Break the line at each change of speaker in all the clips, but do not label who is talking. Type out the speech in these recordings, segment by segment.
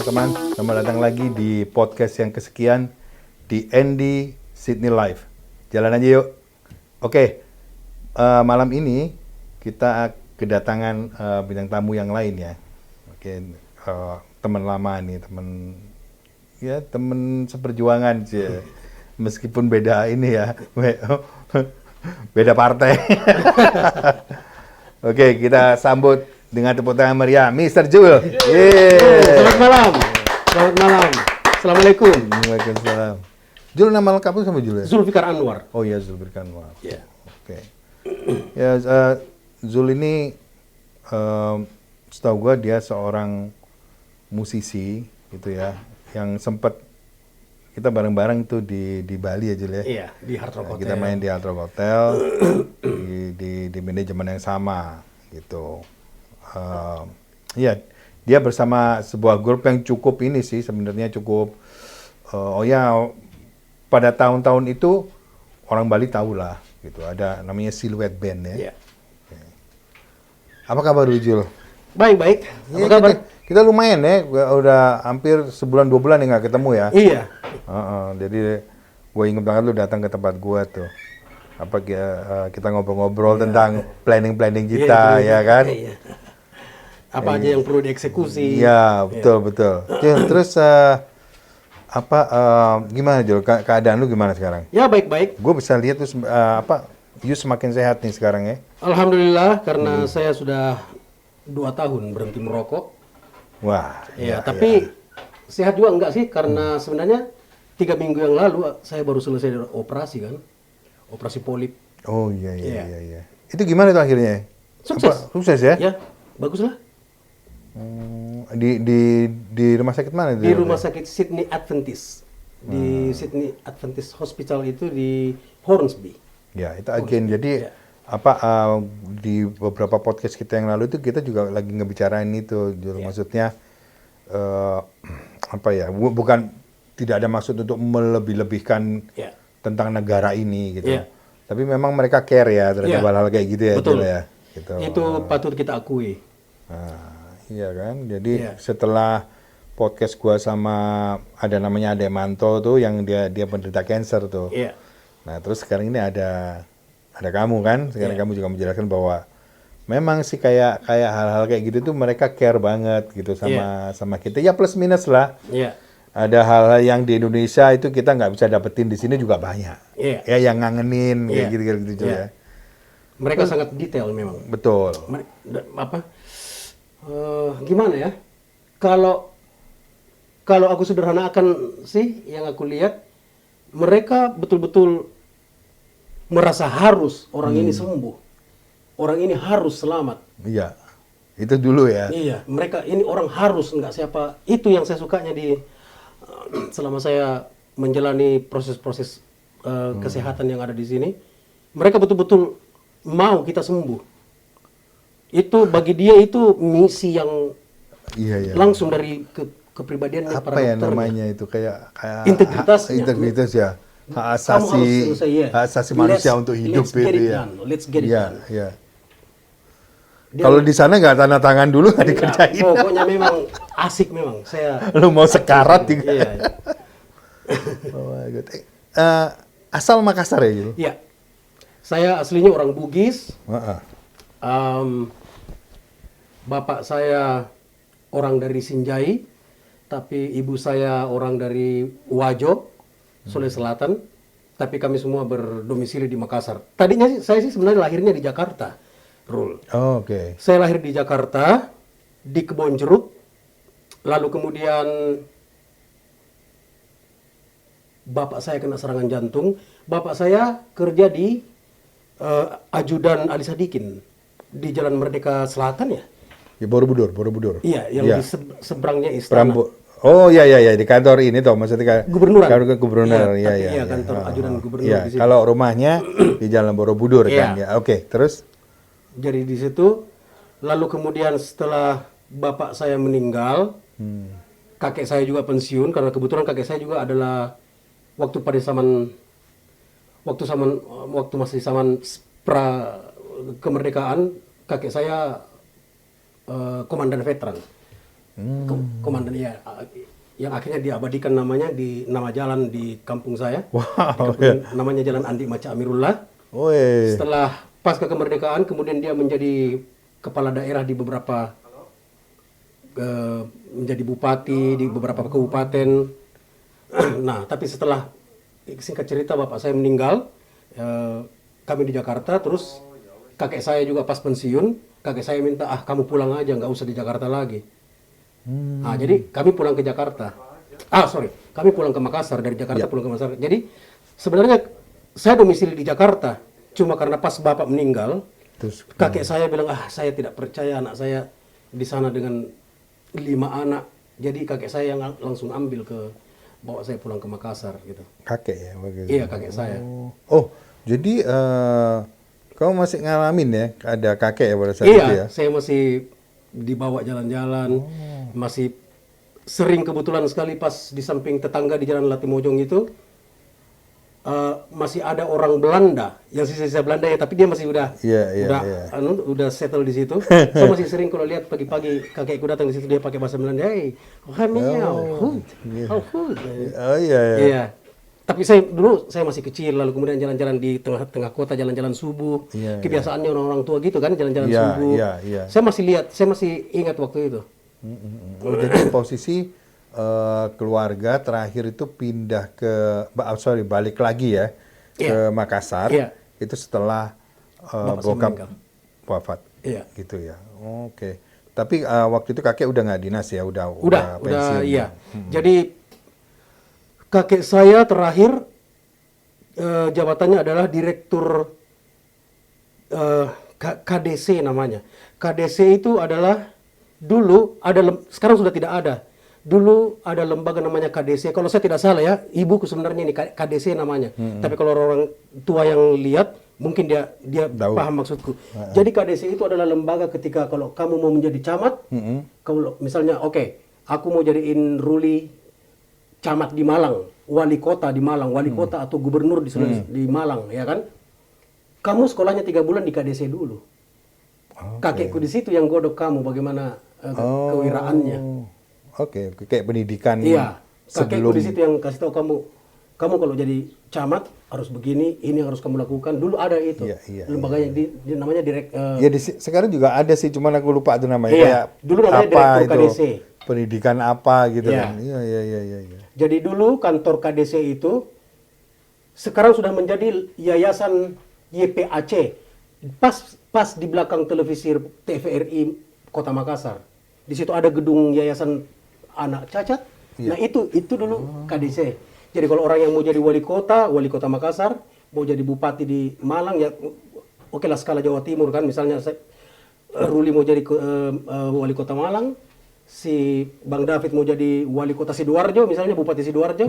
teman-teman, selamat datang lagi di podcast yang kesekian di Andy Sydney Live. Jalan aja yuk. Oke, malam ini kita kedatangan bintang tamu yang lain ya. Oke, teman lama nih, teman seperjuangan sih. Meskipun beda ini ya, beda partai. Oke, kita sambut dengan tepuk tangan meriah, Mr. Jul.
Selamat malam. Selamat malam. Assalamualaikum.
Waalaikumsalam. Jul, nama lengkap lu sama Jul ya?
Zulfikar Anwar.
Oh iya, Zulfikar Anwar.
Iya.
Oke. Ya, Zul ini setahu gua dia seorang musisi gitu ya, yang sempat kita bareng-bareng tuh di Bali ya, Jul ya.
Iya, di Hard Rock Hotel.
Kita main di Hard Rock Hotel di manajemen yang sama gitu. Iya, dia bersama sebuah grup yang cukup ini sih sebenarnya cukup. Pada tahun-tahun itu orang Bali tahu lah gitu. Ada namanya Silhouette Band ya.
Iya.
Apa kabar lu, Jul?
Baik.
Ya,
Apa kabar?
kita lumayan ya, udah hampir sebulan 2 bulan ya nggak ketemu ya.
Iya.
Jadi gue inget banget lu datang ke tempat gue tuh. Kita ngobrol-ngobrol tentang planning kita, ya kan?
Iya. Apa aja yang perlu dieksekusi?
Iya, betul. Jul, terus gimana Jul? Keadaan lu gimana sekarang?
Ya, baik-baik.
Gue bisa lihat tuh you semakin sehat nih sekarang ya.
Alhamdulillah, karena saya sudah 2 tahun berhenti merokok.
Wah.
Iya, tapi sehat juga enggak sih? Karena sebenarnya 3 minggu yang lalu saya baru selesai dari operasi kan. Operasi polip.
Oh iya. Itu gimana tuh akhirnya?
Sukses.
Sukses ya?
Ya, baguslah.
Di rumah sakit mana itu?
Di rumah sakit Sydney Adventist. Di Sydney Adventist Hospital itu di Hornsby.
Ya, itu again. Jadi di beberapa podcast kita yang lalu itu kita juga lagi ngebicarain itu. Maksudnya bukan tidak ada maksud untuk melebih-lebihkan tentang negara ini gitu. Tapi memang mereka care ya terhadap hal-hal kayak gitu ya.
Betul.
Ya, gitu.
Itu patut kita akui.
Iya kan, jadi setelah podcast gua sama ada namanya Ade Manto tuh yang dia penderita cancer tuh.
Iya.
Nah terus sekarang ini ada kamu kan, sekarang kamu juga menjelaskan bahwa memang sih kayak hal-hal kayak gitu tuh mereka care banget gitu sama kita. Ya plus minus lah.
Iya.
Ada hal-hal yang di Indonesia itu kita nggak bisa dapetin di sini juga banyak.
Iya.
Ya yang ngangenin kayak gitu ya.
Mereka sangat detail memang.
Betul.
Gimana ya? Kalau aku sederhanakan sih, yang aku lihat mereka betul-betul merasa harus orang ini sembuh, orang ini harus selamat.
Iya, itu dulu ya.
Iya, mereka ini orang harus, nggak siapa. Itu yang saya sukanya selama saya menjalani proses-proses kesehatan yang ada di sini. Mereka betul-betul mau kita sembuh. Itu bagi dia itu misi yang langsung dari kepribadiannya para dokternya.
Apa ya namanya itu kayak
integritasnya.
Integritas ya. Hak asasi manusia untuk hidup itu ya.
Let's get it done.
Iya. Kalau di sana nggak tanda tangan dulu nggak dikerjain.
Pokoknya memang asik memang.
Lu mau sekarat juga.
Iya.
Oh my God. Asal Makassar ya gitu?
Iya. Saya aslinya orang Bugis. Bapak saya orang dari Sinjai, tapi ibu saya orang dari Wajo, Sulawesi Selatan. Tapi kami semua berdomisili di Makassar. Tadinya saya sebenarnya lahirnya di Jakarta, Rul.
Oh, oke.
Saya lahir di Jakarta, di Kebon Jeruk. Lalu kemudian bapak saya kena serangan jantung. Bapak saya kerja di Ajudan Ali Sadikin di Jalan Merdeka Selatan ya.
Ya Borobudur.
Iya, yang di seberangnya istana.
Oh iya di kantor ini toh maksudnya
Gubernuran.
Gubernur.
Iya, kantor ajudan gubernur
di
situ.
Kalau rumahnya di Jalan Borobudur kan ya. Oke, terus
jadi di situ lalu kemudian setelah bapak saya meninggal, kakek saya juga pensiun karena kebetulan kakek saya juga adalah waktu masih zaman pra kemerdekaan, kakek saya komandan veteran. Komandan ya, yang akhirnya diabadikan namanya di nama jalan di kampung saya.
Wow.
Namanya Jalan Andi Maca Amirullah.
Woi.
Setelah pasca kemerdekaan, kemudian dia menjadi kepala daerah di beberapa, menjadi bupati di beberapa kabupaten. Nah, tapi setelah, singkat cerita, bapak saya meninggal, kami di Jakarta, terus kakek saya juga pas pensiun, kakek saya minta, kamu pulang aja, nggak usah di Jakarta lagi. Nah, jadi kami pulang ke Jakarta. Kami pulang ke Makassar, dari Jakarta pulang ke Makassar. Jadi sebenarnya saya domisili di Jakarta, cuma karena pas bapak meninggal,
Terus
kakek saya bilang, saya tidak percaya anak saya di sana dengan 5 anak. Jadi kakek saya yang langsung bawa saya pulang ke Makassar gitu.
kakek ya begitu.
Iya, kakek saya.
Oh, jadi kamu masih ngalamin ya ada kakek ya pada saat itu ya?
Iya, saya masih dibawa jalan-jalan, masih sering kebetulan sekali pas di samping tetangga di Jalan Latimojong itu, masih ada orang Belanda, yang sisa-sisa Belanda ya, tapi dia masih udah settle di situ. Saya masih sering kalau lihat pagi-pagi kakekku datang di situ, dia pakai bahasa Belanda, hey,
Oh iya.
iya. Tapi dulu saya masih kecil, lalu kemudian jalan-jalan di tengah kota, jalan-jalan subuh.
Iya,
Kebiasaannya orang-orang tua gitu kan, jalan-jalan
Iya,
subuh.
iya.
Saya masih lihat, saya masih ingat waktu itu.
Jadi posisi keluarga terakhir itu pindah balik lagi ya ke Makassar.
Iya.
Itu setelah
Bapak saya
bokap
meninggal.
wafat.
Iya.
Gitu ya. Oke. Tapi waktu itu kakek udah nggak dinas ya, udah pensiun.
Iya. Jadi kakek saya terakhir jabatannya adalah direktur KDC namanya. KDC itu adalah dulu sekarang sudah tidak ada. Dulu ada lembaga namanya KDC. Kalau saya tidak salah ya, ibuku sebenarnya ini KDC namanya. Tapi kalau orang tua yang lihat, mungkin dia paham maksudku. Jadi KDC itu adalah lembaga ketika kalau kamu mau menjadi camat, kalau misalnya aku mau jadiin Ruli camat di Malang, wali kota di Malang, wali kota atau gubernur di Malang, ya kan? Kamu sekolahnya 3 bulan di KDC dulu. Kakekku di situ yang godok kamu bagaimana kewiraannya.
Oke, kayak pendidikan.
Iya, kakekku
sebelum
di situ yang kasih tahu kamu kalau jadi camat harus begini, ini yang harus kamu lakukan. Dulu ada itu, lembaganya namanya
sekarang juga ada sih, cuman aku lupa itu namanya.
Iya,
kayak
dulu namanya direktur KDC.
Pendidikan apa gitu
Iya.
kan? Iya.
Jadi dulu kantor KDC itu sekarang sudah menjadi yayasan YPAC. Pas di belakang televisi TVRI Kota Makassar. Di situ ada gedung yayasan anak cacat. Nah, itu dulu KDC. Jadi kalau orang yang mau jadi wali kota Makassar, mau jadi bupati di Malang ya oke lah skala Jawa Timur kan, misalnya Ruli mau jadi wali kota Malang, si Bang David mau jadi wali kota Sidoarjo, misalnya Bupati Sidoarjo,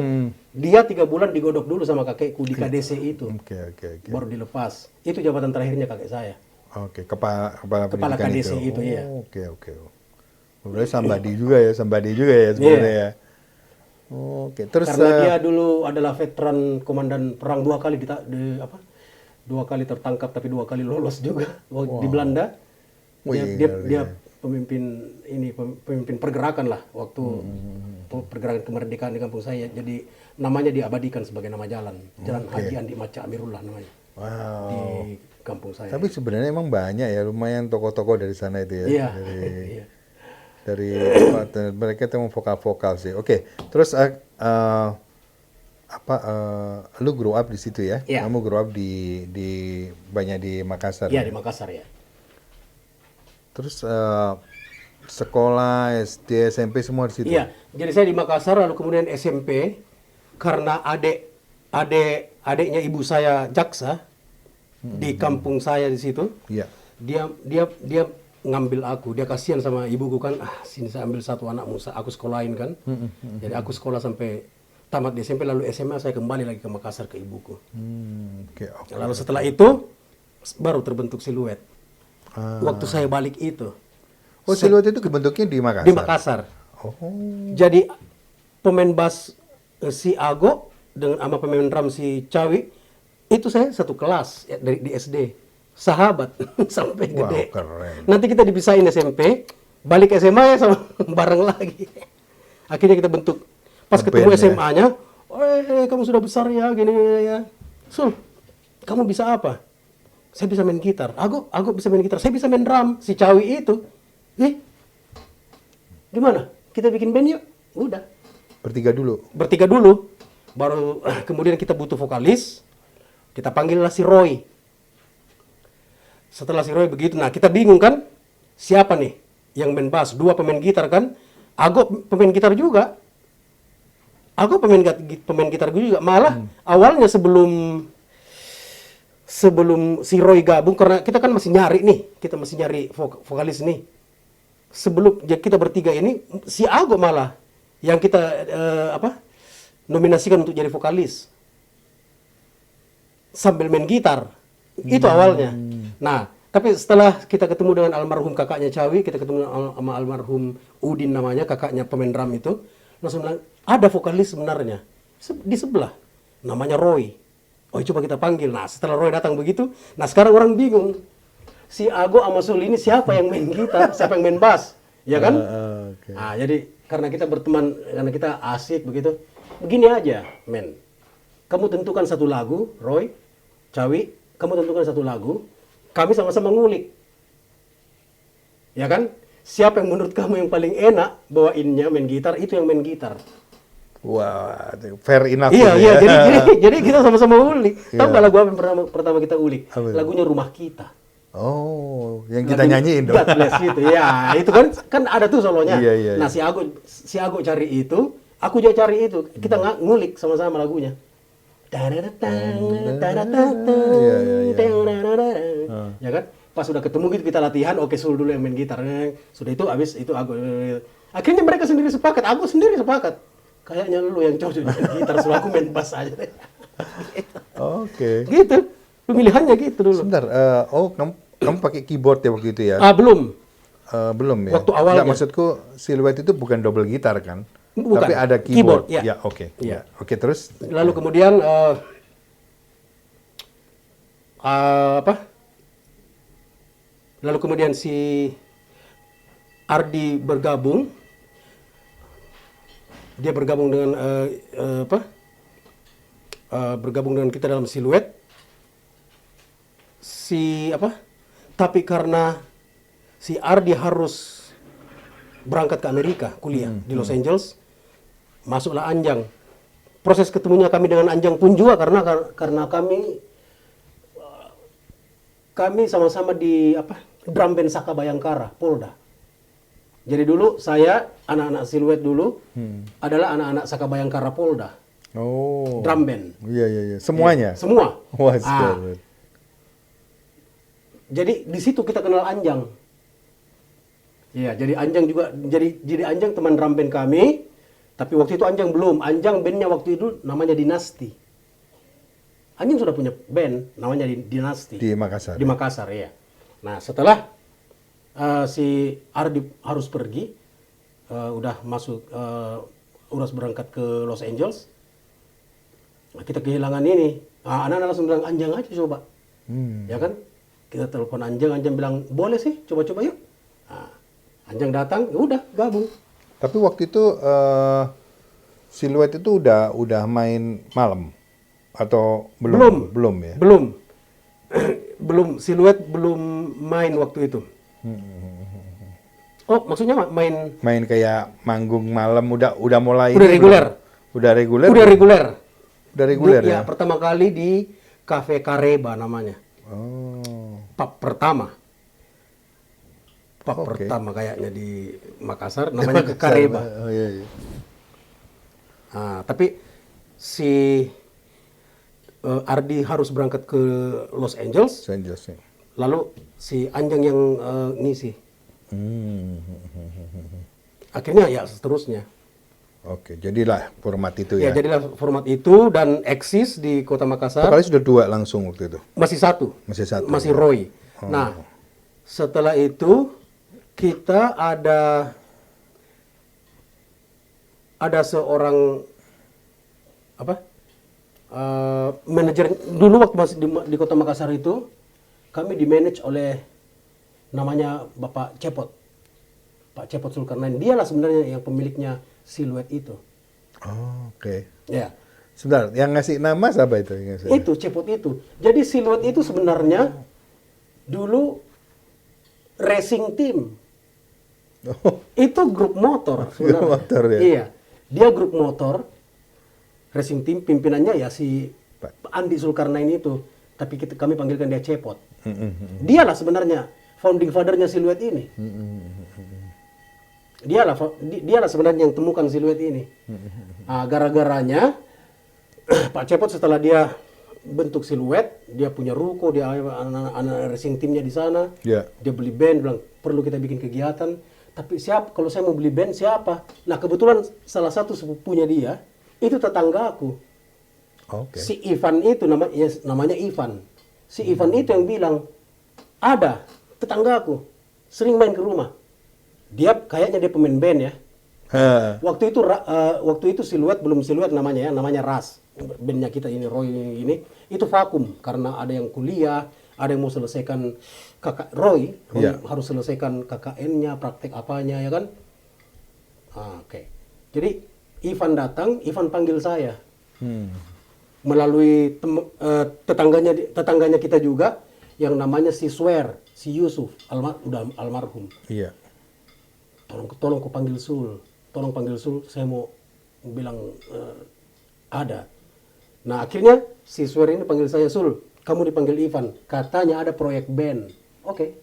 dia 3 bulan digodok dulu sama kakekku di KDC itu.
Oke.
Baru dilepas. Itu jabatan terakhirnya kakek saya.
Oke, kepala
Kepala
pendidikan
KDC itu ya.
Oke. Berarti sambadi juga ya sebenarnya ya. Oke, terus
karena dia dulu adalah veteran komandan perang 2 kali 2 kali tertangkap tapi 2 kali lolos juga di Belanda. Dia pemimpin pergerakan lah waktu pergerakan kemerdekaan di kampung saya. Jadi namanya diabadikan sebagai nama jalan Haji Andi Maca Amirullah namanya.
Wow.
Di kampung saya.
Tapi sebenarnya emang banyak ya, lumayan tokoh-tokoh dari sana itu ya.
Iya.
Dari mereka itu vokal-vokal sih. Oke, terus lu grow up di situ ya?
Iya.
Kamu grow up di banyak di Makassar.
Iya, di Makassar ya.
Terus sekolah SD, SMP semua di situ.
Iya, jadi saya di Makassar lalu kemudian SMP karena adiknya ibu saya jaksa di kampung saya di situ.
Iya.
Dia ngambil aku, dia kasihan sama ibuku kan, sini saya ambil satu anakmu, aku sekolahin kan. Jadi aku sekolah sampai tamat di SMP, lalu SMA saya kembali lagi ke Makassar ke ibuku.
Okay.
Lalu setelah itu baru terbentuk Siluet. Waktu saya balik itu.
Siluet itu bentuknya di Makassar?
Di Makassar. Jadi pemain bass si Ago dengan sama pemain drum si Cawi, itu saya satu kelas di SD. Sahabat sampai gede.
Keren.
Nanti kita dipisahin SMP, balik SMA ya sama bareng lagi. Akhirnya kita bentuk. Pas ketemu
Band, ya.
SMA-nya, kamu sudah besar ya, gini ya. Sul, kamu bisa apa? Saya bisa main gitar. Aku bisa main gitar. Saya bisa main drum. Si Cawi itu, gimana? Kita bikin band yuk. Udah.
Bertiga dulu.
Bertiga dulu. Baru kemudian kita butuh vokalis. Kita panggillah si Roy. Setelah si Roy begitu, nah kita bingung kan? Siapa nih yang main bass? 2 pemain gitar kan? Ago pemain gitar juga. Aku pemain gitar juga. Malah awalnya sebelum si Roy gabung, karena kita kan masih nyari nih, kita masih nyari vokalis nih. Sebelum kita bertiga ini, si Ago malah yang kita nominasikan untuk jadi vokalis sambil main gitar. Itu awalnya. Nah, tapi setelah kita ketemu dengan almarhum kakaknya Cawi, kita ketemu sama almarhum Udin namanya, kakaknya pemain drum itu, langsung bilang, ada vokalis sebenarnya di sebelah, namanya Roy. Oh, coba kita panggil. Nah, setelah Roy datang begitu, nah sekarang orang bingung. Si Ago sama Sul ini siapa yang main gitar, siapa yang main bass, ya kan?
Okay.
Nah, jadi karena kita berteman, karena kita asik begitu, begini aja, men. Kamu tentukan satu lagu, Roy, Cawi, kamu tentukan satu lagu, kami sama-sama ngulik. Ya kan? Siapa yang menurut kamu yang paling enak bawainnya main gitar, itu yang main gitar.
Wah, fair enough.
Iya,
ya.
jadi kita sama-sama ulik. Tahu nggak lagu apa yang pertama kita ulik?
Apa?
Lagunya Rumah Kita.
Oh, yang kita nyanyiin dong.
God bless gitu. Ya, itu kan ada tuh solonya.
Iya.
Nah, si Ago cari itu, aku juga cari itu. Kita ngulik sama-sama lagunya. Ya kan? Pas sudah ketemu gitu kita latihan, oke Sul dulu yang main gitar. Sudah itu habis itu Ago. Akhirnya mereka sendiri sepakat, aku sendiri sepakat. Kayaknya lu yang cocok main gitar, Sul aku main bass aja.
Oke.
Gitu. Pemilihannya gitu dulu.
Sebentar, kamu pakai keyboard ya waktu itu ya?
Belum.
Belum ya?
Waktu awalnya.
Nggak, maksudku Silhouette itu bukan double gitar kan?
Bukan.
Tapi ada keyboard.
Keyboard, ya.
Ya, oke.
Ya.
Oke, terus?
Lalu kemudian Lalu kemudian si Ardi bergabung. Dia bergabung dengan bergabung dengan kita dalam Silhouette. Tapi karena si Ardi harus berangkat ke Amerika kuliah di Los Angeles, masuklah Anjang. Proses ketemunya kami dengan Anjang pun juga karena kami sama-sama di drum band Saka Bayangkara, Polda. Jadi dulu saya anak-anak Silhouette dulu adalah anak-anak Saka Bayangkara Polda.
Oh.
Drum band.
Iya. Semuanya?
Ya, semua.
Wah,
jadi di situ kita kenal Anjang. Iya, jadi Anjang juga jadi Anjang teman drum band kami. Tapi waktu itu Anjang belum. Anjang bandnya waktu itu namanya Dinasti. Anjang sudah punya band namanya Dinasti.
Di Makassar.
Di Makassar, ya. Nah, setelah si Ardi harus pergi, udah udah berangkat ke Los Angeles. Nah, kita kehilangan ini. Anak-anak langsung bilang Anjang aja coba. Ya kan? Kita telepon Anjang bilang, boleh sih, coba-coba yuk. Nah, Anjang datang, ya udah gabung.
Tapi waktu itu Silhouette itu udah main malam atau belum? Belum ya.
Belum. Silhouette belum main waktu itu. Oh, maksudnya main
kayak manggung malam udah mulai.
Udah reguler.
Udah reguler. Udah reguler ya.
Ya, pertama kali di Cafe Kareba namanya.
Oh.
Pub pertama kayaknya di Makassar, namanya ke Kareba.
Oh, iya.
Nah, tapi si Ardi harus berangkat ke Los Angeles.
Ya.
Lalu si Anjang yang ngisi. Akhirnya ya seterusnya.
Oke, jadilah format itu
Ya,
ya.
jadilah format itu dan eksis di Kota Makassar.
Kali sudah 2 langsung waktu itu.
Masih satu.
Ya.
Masih Roy. Nah, setelah itu kita ada seorang manajer dulu waktu masih di Kota Makassar itu, kami di manage oleh namanya Bapak Cepot. Pak Cepot Zulkarnain. Dialah sebenarnya yang pemiliknya Siluet itu.
Oh, oke.
Ya.
Sebentar, yang ngasih nama siapa itu?
Itu Cepot itu. Jadi Siluet itu sebenarnya dulu racing team.
Oh,
Itu grup motor sebenarnya.
Grup motor, ya?
Iya. Dia grup motor racing team, pimpinannya ya si Andi Zulkarnain itu. Tapi kami panggilkan dia Cepot. Dialah sebenarnya founding father-nya Siluet ini. Dialah sebenarnya yang temukan Siluet ini. Gara-garanya Pak Cepot setelah dia bentuk Siluet, dia punya ruko, dia anak racing timnya di sana.
Ya.
Dia beli band, bilang perlu kita bikin kegiatan. Tapi siapa? Kalau saya mau beli band siapa? Nah kebetulan salah satu sepupunya dia itu tetanggaku.
Oke.
Si Ivan itu namanya Ivan. Si Ivan itu yang bilang ada tetanggaku sering main ke rumah. Dia kayaknya dia pemain band ya. Waktu itu Siluet belum Siluet namanya ya, namanya Ras. Bandnya kita ini Roy ini itu vakum karena ada yang kuliah, ada yang mau selesaikan Roy
Yeah.
harus selesaikan KKN-nya, praktek apanya ya kan. Oke. Jadi Ivan datang, Ivan panggil saya. Melalui tetangganya kita juga yang namanya si Swer, si Yusuf, udah almarhum.
Iya.
Tolong kau panggil Sul. Tolong panggil Sul, saya mau bilang ada. Nah akhirnya si Swer ini panggil saya, Sul, kamu dipanggil Ivan. Katanya ada proyek band. Oke.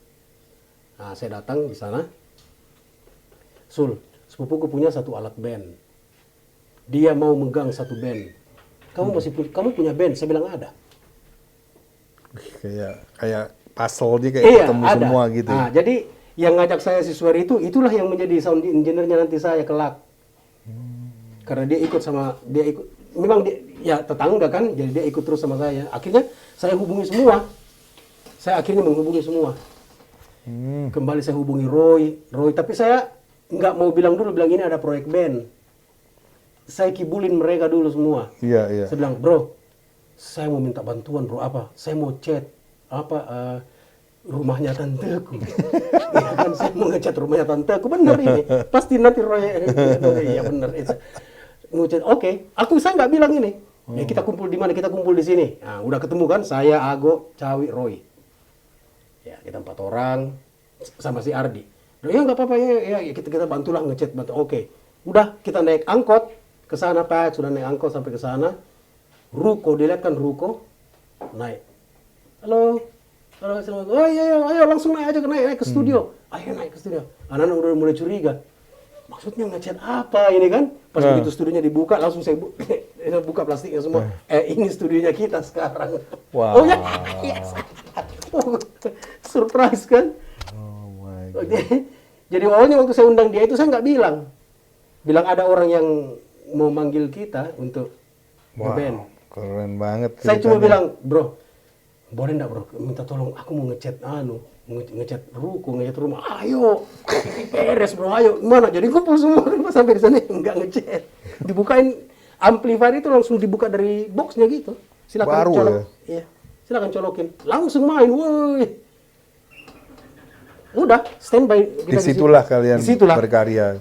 Nah saya datang di sana. Sul, sepupuku punya satu alat band. Dia mau megang satu band. Kamu punya band? Saya bilang ada.
Kayak puzzle dia kayak
Iya,
ketemu
ada.
semua gitu.
Nah, jadi yang ngajak saya si Swer itulah yang menjadi sound engineer-nya nanti saya kelak. Karena dia ikut, memang dia ya tetangga kan, jadi dia ikut terus sama saya. Akhirnya saya hubungi semua. Saya akhirnya menghubungi semua. Kembali saya hubungi Roy, tapi saya nggak mau bilang ini ada proyek band. Saya kibulin mereka dulu semua.
Iya, iya.
Saya bilang, bro, saya mau minta bantuan bro, apa? Saya mau cat, rumahnya tanteku. Ya kan, saya mau ngecat rumahnya tanteku, bener ini. Pasti nanti Roy, iya bener. Ngecat, oke. Saya nggak bilang ini. Ya kita kumpul di mana? Kita kumpul di sini. Nah, udah ketemu kan? Saya, Ago, Cawi, Roy. Ya, kita 4 orang sama si Ardi. Ya nggak apa-apa ya, kita bantulah ngecat, Oke. Udah kita naik angkot ke sana Pak, sudah naik angkot sampai ke sana. Ruko, dilihat kan ruko, naik. Halo, assalamualaikum. Oh iya, ayo langsung naik aja naik ke studio. Ayo naik ke studio. Anak-anak udah mulai curiga. Maksudnya ngecat apa ini kan? Pas begitu studionya dibuka, langsung saya buka plastiknya semua. Ini studionya kita sekarang.
Wow.
Oh ya, yes. Surprise kan?
Oh my God.
Jadi awalnya waktu saya undang dia itu saya nggak bilang ada orang yang mau manggil kita untuk ngeband.
Keren banget.
Saya cuma
ceritanya.
bilang, bro, boleh nggak bro, minta tolong, aku mau ngecat ngecat ruko, ngecat rumah. Ayo, beres bro, ayo. Mana? Jadi kumpul semua sampai di sana nggak ngecat. Dibukain amplifier itu langsung dibuka dari boxnya gitu. Silakan
Baru
colok.
ya?
Iya, silakan colokin. Langsung main, woi. Udah, standby.
Disitulah kalian berkarya.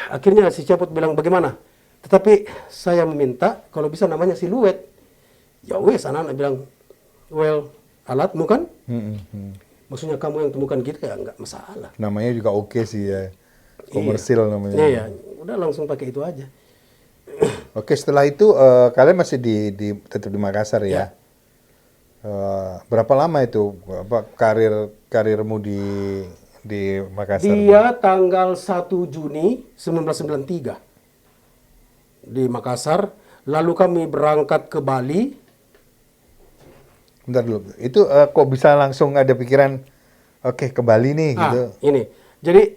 Akhirnya si Cepot bilang bagaimana? Tetapi saya meminta kalau bisa namanya Siluet. Ya wes, anak-anak bilang, well, alatmu kan? Maksudnya kamu yang temukan kita ya nggak masalah.
Namanya juga oke sih ya. Komersil namanya.
Iya, udah langsung pakai itu aja.
Oke, setelah itu kalian masih tetap di Makassar ya? Berapa lama itu karirmu di Makassar?
Dia tanggal 1 Juni 1993 di Makassar. Lalu kami berangkat ke Bali.
Bentar dulu, itu kok bisa langsung ada pikiran, oke ke Bali nih gitu?
Ini, jadi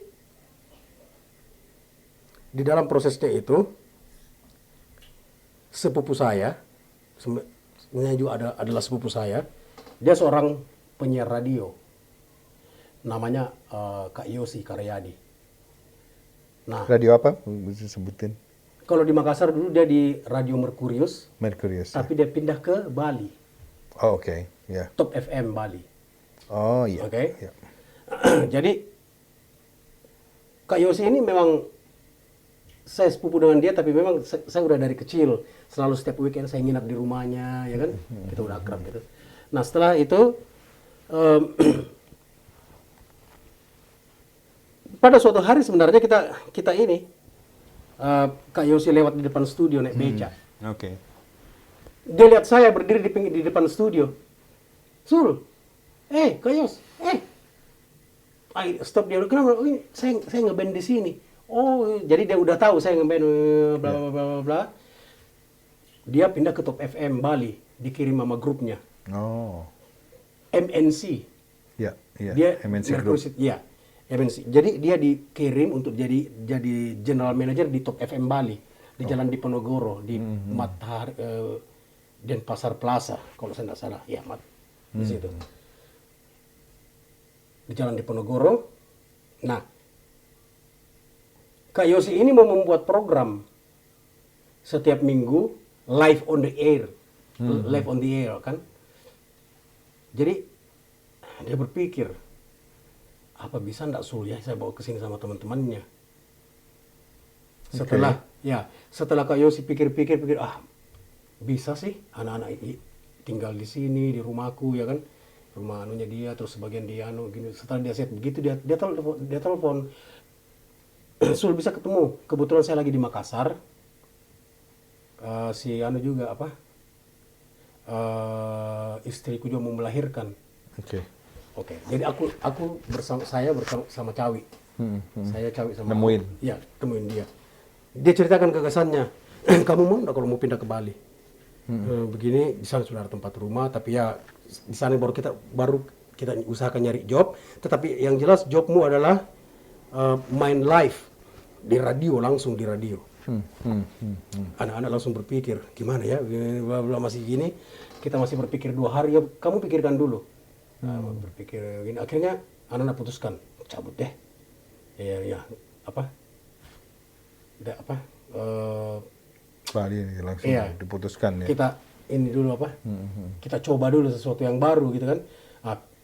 di dalam prosesnya itu sepupu saya, sebenarnya juga adalah sepupu saya, dia seorang penyiar radio, namanya Kak Yosi Karyadi. Nah,
Radio apa? Bisa sebutin?
kalau di Makassar dulu dia di Radio Merkurius,
Merkurius.
tapi dia pindah ke Bali.
Oh, oke, ya.
Top FM Bali.
Oh iya.
Oke.
Ya.
Jadi Kak Yosi ini memang saya sepupu dengan dia, tapi memang saya udah dari kecil selalu setiap weekend saya nginap di rumahnya, ya kan? Kita udah akrab gitu. Nah setelah itu pada suatu hari sebenarnya kita ini Kak Yosi lewat di depan studio naik beca.
Oke.
Dia lihat saya berdiri di depan studio. Sul, Kak Yos, stop dia. Kenapa? Oh, saya ngeband di sini. Oh, jadi dia udah tahu saya ngeband bla bla bla bla bla. Dia pindah ke Top FM Bali, dikirim sama grupnya.
Oh.
MNC.
Ya, iya.
Dia
MNC Group.
Iya, MNC. Jadi dia dikirim untuk jadi general manager di Top FM Bali di Jalan Diponegoro di Matahari Denpasar Plaza kalau saya tidak salah. Ya, di situ. Di Jalan Diponegoro. Nah, Kak Yosi ini mau membuat program setiap minggu live on the air. Live on the air kan. Jadi dia berpikir, apa bisa ndak Sul ya saya bawa ke sini sama teman-temannya. Setelah Kak Yosi pikir-pikir, bisa sih anak-anak tinggal di sini di rumahku ya kan, rumah anunya dia, terus sebagian dia gini. Setelah dia set begitu dia telepon, Sul bisa ketemu. Kebetulan saya lagi di Makassar. Si juga istriku juga mau melahirkan. Oke. Jadi aku bersama Cawi. Saya Cawi sama
Nemuin.
Iya, temuin dia. Dia ceritakan gagasannya. Kamu mau enggak kalau mau pindah ke Bali? Begini, di sana sudah ada tempat rumah, tapi ya di sana baru kita usahakan nyari job. Tetapi yang jelas jobmu adalah main live di radio, langsung di radio. Anak-anak langsung berpikir, gimana ya, masih gini, kita masih berpikir 2 hari, ya kamu pikirkan dulu. Berpikir gini, akhirnya anak-anak putuskan, cabut deh.
Bali langsung diputuskan ya.
Kita ini dulu kita coba dulu sesuatu yang baru gitu kan.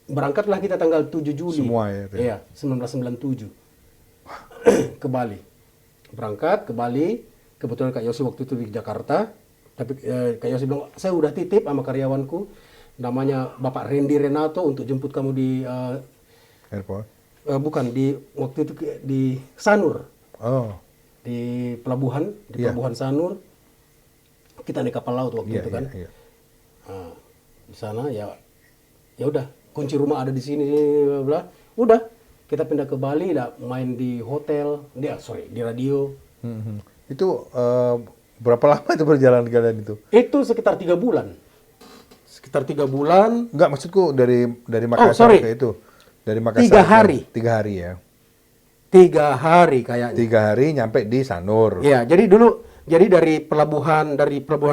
Berangkatlah kita tanggal 7 Juli.
Semua ya.
Iya, 1997 ke Bali. Berangkat ke Bali, kebetulan Kak Yosi waktu itu di Jakarta, tapi Kak Yosi bilang, saya udah titip sama karyawanku, namanya Bapak Randy Renato untuk jemput kamu di
airport.
Bukan, waktu itu di Sanur.
Oh.
Di pelabuhan, Pelabuhan Sanur. Kita naik kapal laut waktu itu kan. Nah, di sana ya udah, kunci rumah ada di sini, bla bla. Udah, kita pindah ke Bali, main di hotel, di radio.
Itu berapa lama itu perjalanan kalian itu?
Itu sekitar 3 bulan.
Enggak, maksudku dari Makassar ke itu. Dari Makassar
3 hari.
3 hari ya.
3 hari kayaknya.
3 hari nyampe di Sanur.
Iya, jadi dari pelabuhan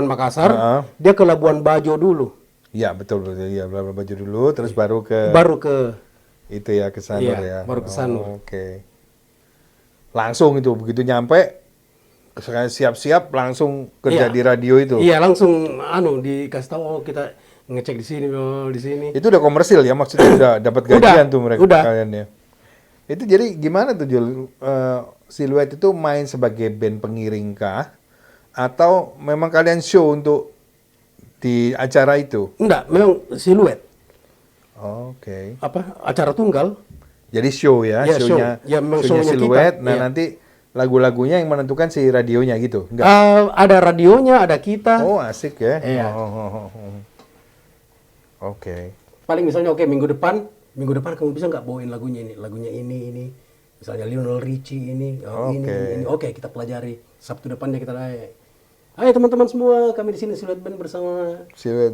Makassar, dia ke Labuan Bajo dulu.
Iya, betul. Iya, Labuan Bajo dulu, terus baru ke itu ya, ke Sanur ya.
Baru ke Sanur.
Oke. Langsung itu begitu nyampe siap-siap langsung kerja di radio itu.
Iya, langsung dikasih tahu kita ngecek di sini, di sini.
Itu udah komersil ya, maksudnya udah dapat gajian tuh mereka kalian ya. Itu jadi gimana tuh Jul? Siluet itu main sebagai band pengiring kah? Atau memang kalian show untuk di acara itu?
Enggak, memang Siluet.
Oke.
Acara tunggal.
Jadi show ya,
shownya
Siluet. Nah nanti lagu-lagunya yang menentukan si radionya gitu? Enggak?
Ada radionya, ada kita.
Oh asik ya.
Iya.
Oke.
Paling misalnya minggu depan kamu bisa nggak bawain lagunya ini. Misalnya Lionel Richie ini. Oke, kita pelajari. Sabtu depannya kita ayo teman-teman semua, kami di sini Siluet Band bersama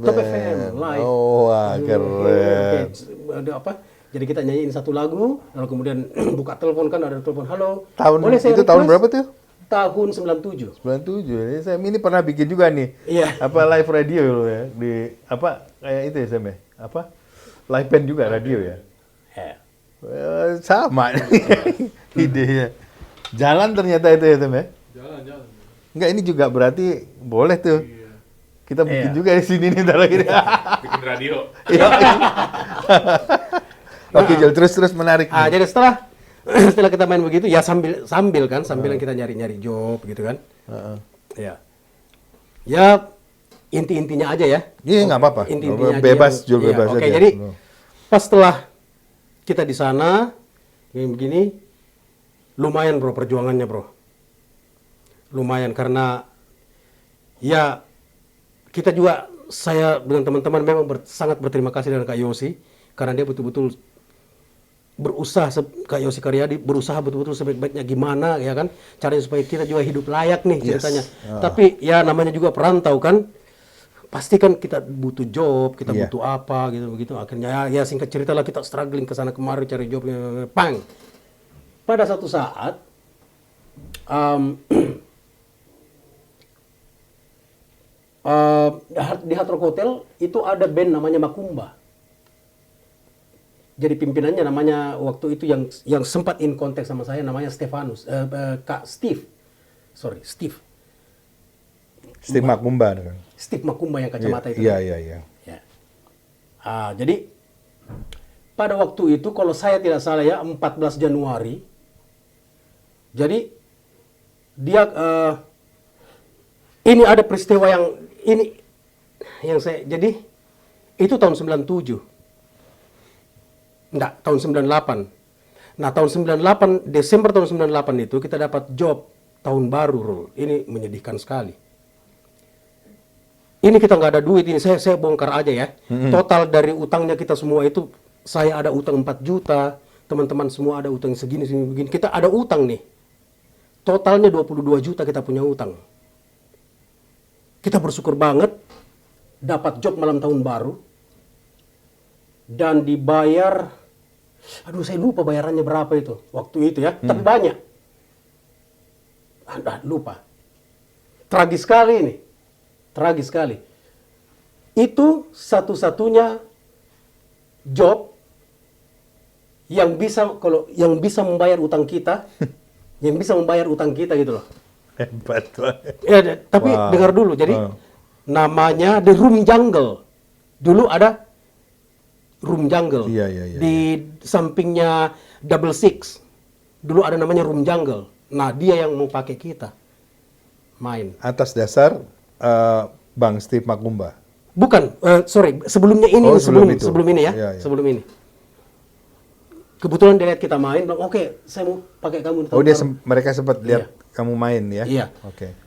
Top FM live.
Oh, keren.
Jadi kita nyanyiin satu lagu, lalu kemudian buka telepon, kan ada telepon, halo.
Itu tahun berapa tuh?
Tahun 97.
97. Saya ini pernah bikin juga nih.
Iya.
Live radio loh ya, di kayak itu ya Sam ya? Live band juga radio ya? Sama idenya. Jalan ternyata itu ya Sam ya?
Jalan.
Enggak, ini juga berarti boleh tuh.
Iya.
Kita bikin juga di sini nih ntar lagi.
Bikin radio.
Oke, Jul, terus menarik.
Jadi setelah setelah kita main begitu ya sambil kita nyari job gitu kan. Ya. Ya intinya aja ya.
Iya, nggak apa-apa.
Intinya
Bebas,
aja.
jual bebas
Oke,
aja.
jadi pas setelah kita di sana begini lumayan bro perjuangannya bro. Lumayan karena ya kita juga saya dengan teman-teman memang sangat berterima kasih dengan Kak Yosi karena dia betul-betul berusaha Kak Yosi Karyadi berusaha betul-betul sebaik-baiknya gimana ya kan caranya supaya kita juga hidup layak nih ceritanya. Tapi ya namanya juga perantau kan pasti kan kita butuh job, kita butuh apa gitu begitu. Akhirnya ya singkat cerita lah kita struggling ke sana kemari cari job pang. Pada satu saat di Hard Rock Hotel itu ada band namanya Makumba. Jadi pimpinannya namanya waktu itu yang sempat in contact sama saya namanya Stefanus, Kak Steve. Steve
Makumba kan.
Steve Makumba yang kacamata itu.
Iya.
Ya. Jadi pada waktu itu kalau saya tidak salah ya 14 Januari. Jadi dia ini ada peristiwa yang saya jadi itu tahun 97. Enggak, tahun 98. Nah, tahun 98 Desember tahun 98 itu kita dapat job tahun baru, Rul. Ini menyedihkan sekali. Ini kita nggak ada duit ini, saya bongkar aja ya. Total dari utangnya kita semua itu saya ada utang 4 juta, teman-teman semua ada utang segini begini. Kita ada utang nih. Totalnya 22 juta kita punya utang. Kita bersyukur banget dapat job malam tahun baru dan dibayar, aduh saya lupa bayarannya berapa itu waktu itu ya, tapi banyak. Lupa. Tragis sekali ini, tragis sekali. Itu satu-satunya job yang bisa membayar utang kita, yang bisa membayar utang kita gitu loh.
Hebat banget.
Ya, tapi dengar dulu. Jadi namanya The Room Jungle. Dulu ada Room Jungle.
Iya.
Di sampingnya Double Six. Dulu ada namanya Room Jungle. Nah, dia yang mau pakai kita main.
Atas dasar Bang Steve Makumba.
Bukan, sorry. Sebelumnya ini, sebelum ini ya.
Iya.
Sebelum ini. Kebetulan dia lihat kita main, bilang, oke, saya mau pakai kamu di tahun baru.
Mereka sempat lihat kamu main ya?
Iya.
Oke.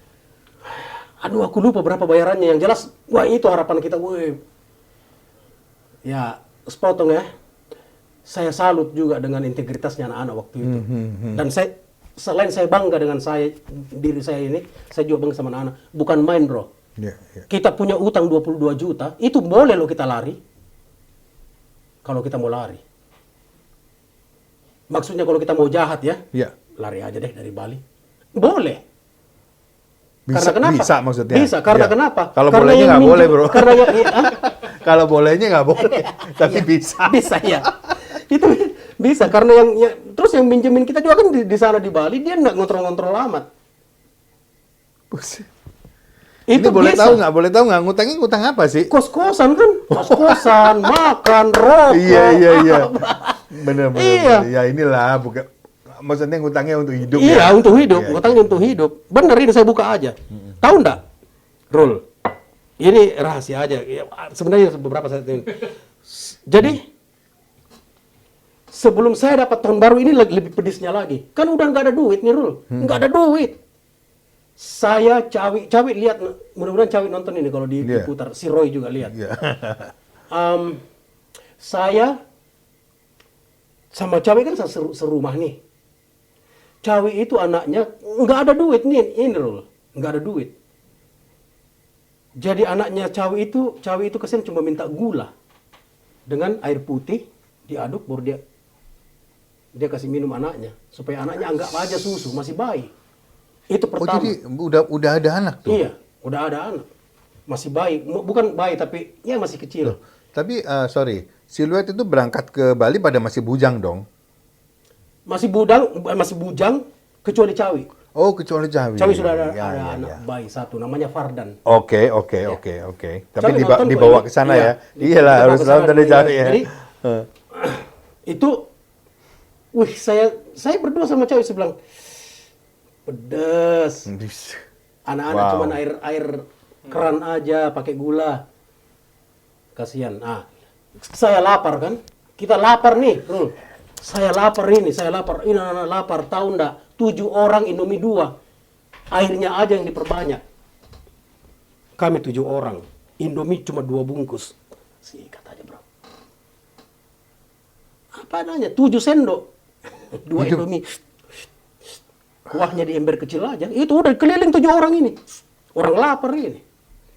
Aduh, aku lupa berapa bayarannya. Yang jelas, wah itu harapan kita. Woi. Ya, sepotong ya. Saya salut juga dengan integritasnya anak-anak waktu itu. Dan selain saya bangga dengan diri saya ini, saya juga bangga sama anak-anak. Bukan main, bro.
Yeah.
Kita punya utang 22 juta, itu boleh loh kita lari. Kalau kita mau lari. Maksudnya kalau kita mau jahat ya, lari aja deh dari Bali. Boleh.
Bisa,
karena kenapa?
Bisa maksudnya.
Bisa, karena kenapa?
Kalau
karena
bolehnya nggak boleh, bro.
Karena
kalau bolehnya nggak boleh, tapi bisa.
Bisa ya. Itu bisa karena terus yang minjemin kita juga kan di sana di Bali dia nggak ngontrol-ngontrol amat.
Itu boleh tahu nggak ngutang apa sih?
Kos-kosan kan, kos-kosan, makan, rokok.
Iya. Bener.
Iya.
Ya inilah bukan. Maksudnya ngutangnya untuk hidup.
Iya,
ya?
untuk hidup. Ngutangnya untuk hidup. Bener ini saya buka aja. Tahu nggak, Rul? Ini rahasia aja. Sebenarnya beberapa saat ini. Jadi sebelum saya dapat tahun baru ini lebih pedisnya lagi. Kan udah nggak ada duit nih, Rul. Nggak ada duit. Saya Cawi lihat, mudah-mudahan Cawi nonton ini kalau diputar. Si Roy juga lihat. Saya sama Cawi kan serumah nih. Cawi itu anaknya nggak ada duit nih, ini loh, nggak ada duit. Jadi anaknya Cawi itu kesini cuma minta gula dengan air putih diaduk baru dia kasih minum anaknya supaya anaknya anggap aja susu masih bayi. Itu pertama.
Oh jadi udah ada anak tuh?
Iya, udah ada anak. Masih bayi, bukan bayi tapi ya masih kecil.
Loh, tapi sorry, Siluet itu berangkat ke Bali pada masih bujang dong?
Masih bujang, kecuali Cawi.
Oh, kecuali Cawi.
Cawi sudah ada anak bayi satu, namanya Fardan.
Oke. Tapi dibawa ke sana ya? Iyalah, harus nonton dari Cawi ya.
Jadi, itu Wih, saya berdua sama cewek, saya bilang, pedes. Anak-anak
Wow.
cuman air keran aja, pakai gula. Kasihan. Ah, saya lapar kan? Kita lapar nih, Rul. Saya lapar ini, Ini anak-anak lapar, tahu ndak? 7 orang Indomie 2. Airnya aja yang diperbanyak. Kami 7 orang. Indomie cuma 2 bungkus. Sikat aja, bro. Apa adanya? 7 sendok. 2 Indomie. Kuahnya di ember kecil aja. Itu udah keliling 7 orang ini. Orang lapar ini.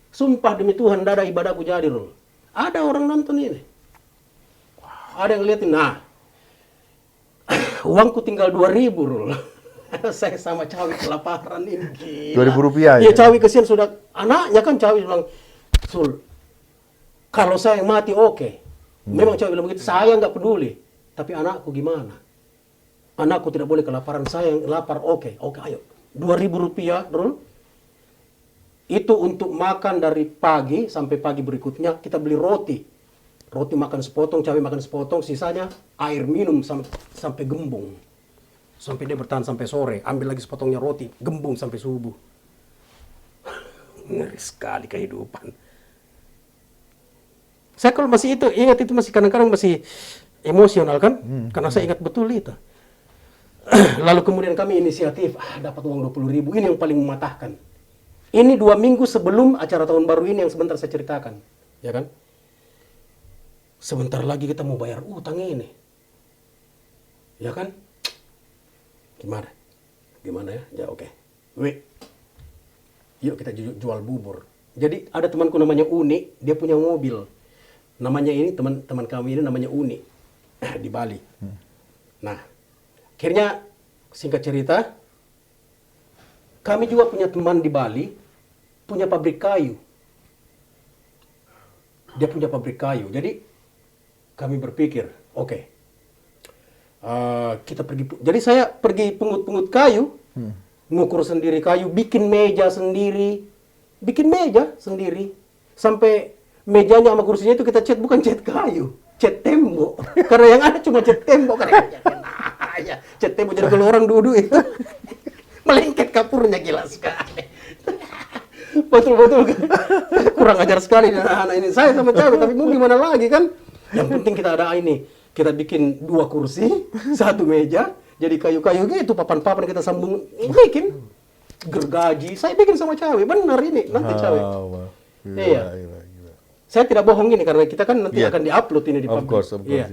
Sumpah demi Tuhan, tidak ada ibadahku jadi, Rul. Ada orang nonton ini. Ada yang liatin. Nah, uangku tinggal 2.000, Rul. Saya sama cawi kelaparan ini. Gila.
Rp2.000
Iya,
ya?
cawi kesian sudah. Anaknya kan cawi bilang, Sul, kalau saya yang mati oke. Memang cawi bilang begitu. Saya nggak peduli. Tapi anakku gimana? Anakku tidak boleh kelaparan. Saya yang lapar oke. Oke, ayo. Rp2.000, Rul. Itu untuk makan dari pagi sampai pagi berikutnya. Kita beli roti. Roti makan sepotong, cabai makan sepotong. Sisanya air minum sampai gembung. Sampai dia bertahan sampai sore. Ambil lagi sepotongnya roti. Gembung sampai subuh. Ngeri sekali kehidupan. Saya kalau masih ingat itu masih kadang-kadang masih emosional kan. Karena saya ingat betul itu. Lalu kemudian kami inisiatif. Dapat uang 20.000. Ini yang paling mematahkan. Ini 2 minggu sebelum acara tahun baru ini yang sebentar saya ceritakan. Ya kan? Sebentar lagi kita mau bayar utang ini. Ya kan? Gimana? Gimana ya? Ya oke. Yuk kita jual bubur. Jadi ada temanku namanya Uni, dia punya mobil. Namanya ini, teman kami ini namanya Uni. Di Bali. Nah, akhirnya singkat cerita, kami juga punya teman di Bali, punya pabrik kayu. Dia punya pabrik kayu. Jadi kami berpikir, oke, kita pergi. Jadi saya pergi pungut-pungut kayu, ngukur sendiri kayu, bikin meja sendiri, sampai mejanya sama kursinya itu kita cat bukan cat kayu, cat tembok. Karena yang ada cuma cat tembok. Cat tembok. Jadi kalau orang duduk itu melengket kapurnya, gila sekali. Betul-betul kurang ajar sekali anak ini. Saya sama cewek, tapi mau gimana lagi kan? Yang penting kita ada ini. Kita bikin 2 kursi, 1 meja, jadi kayu-kayu gitu, papan-papan kita sambung, bikin gergaji. Saya bikin sama cewek, benar ini nanti cewek. Iya. Saya tidak bohong ini karena kita kan nanti akan diupload ini di publik.
Of course. Yeah.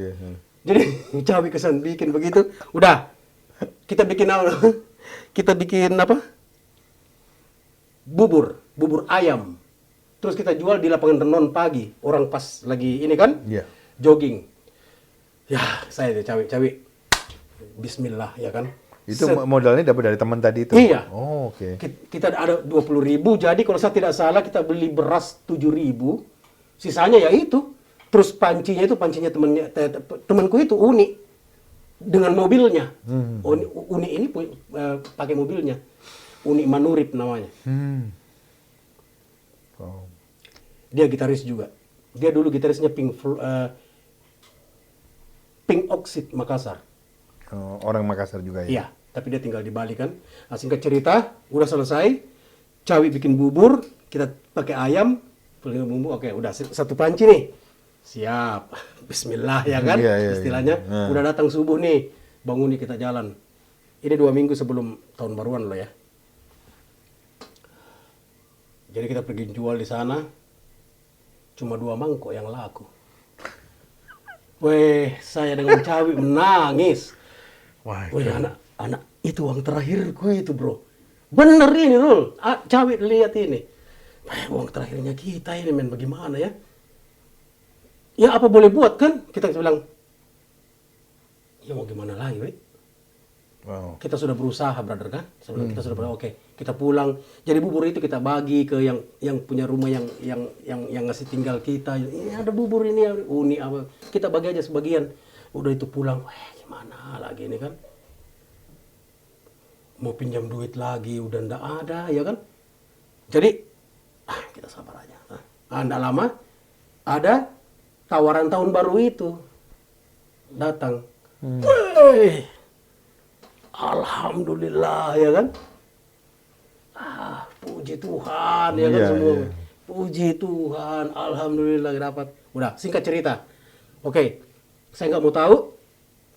Jadi cewek kesan bikin begitu, udah kita bikin apa? Bubur ayam. Terus kita jual di lapangan renon pagi. Orang pas lagi ini kan, jogging. Ya, saya cawi. Bismillah, ya kan.
Itu modalnya dapat dari teman tadi itu?
Iya.
Oh, oke.
Kita ada 20.000, jadi kalau saya tidak salah kita beli beras 7.000. Sisanya ya itu. Terus pancinya temanku itu Uni. Dengan mobilnya. Uni ini pakai mobilnya. Uni Manurip namanya.
Wow.
Dia gitaris juga. Dia dulu gitarisnya Pink Oxide Makassar.
Orang Makassar juga ya?
Iya, tapi dia tinggal di Bali kan. Nah, singkat cerita, udah selesai. Cawi bikin bubur, kita pakai ayam, pakai bumbu. Oke, udah 1 panci nih. Siap. Bismillah ya kan? Istilahnya. Udah datang subuh nih. Bangun nih kita jalan. Ini 2 minggu sebelum tahun baruan loh ya. Jadi kita pergi jual di sana. Cuma 2 mangkok yang laku. Weh, saya dengan cawi menangis. Wah, anak itu uang terakhirku itu, bro. Bener ini, Rul. Cawi lihat ini. Uang terakhirnya kita ini, men. Bagaimana ya? Ya apa boleh buat kan? Kita bilang, ya mau gimana lagi, weh?
Wow.
Kita sudah berusaha, brother kan? Kita sudah berusaha, oke. Kita pulang. Jadi bubur itu kita bagi ke yang punya rumah yang ngasih tinggal kita. Ini ada bubur ini, Uni apa. Kita bagi aja sebagian. Udah itu pulang. Wah, gimana lagi ini kan? Mau pinjam duit lagi udah ndak ada, ya kan? Jadi kita sabar aja. Ndak lama ada tawaran tahun baru itu datang. alhamdulillah ya kan. Puji Tuhan ya kan
Iya,
semua.
iya.
Puji Tuhan, alhamdulillah dapat. Udah, singkat cerita. Oke, saya nggak mau tahu.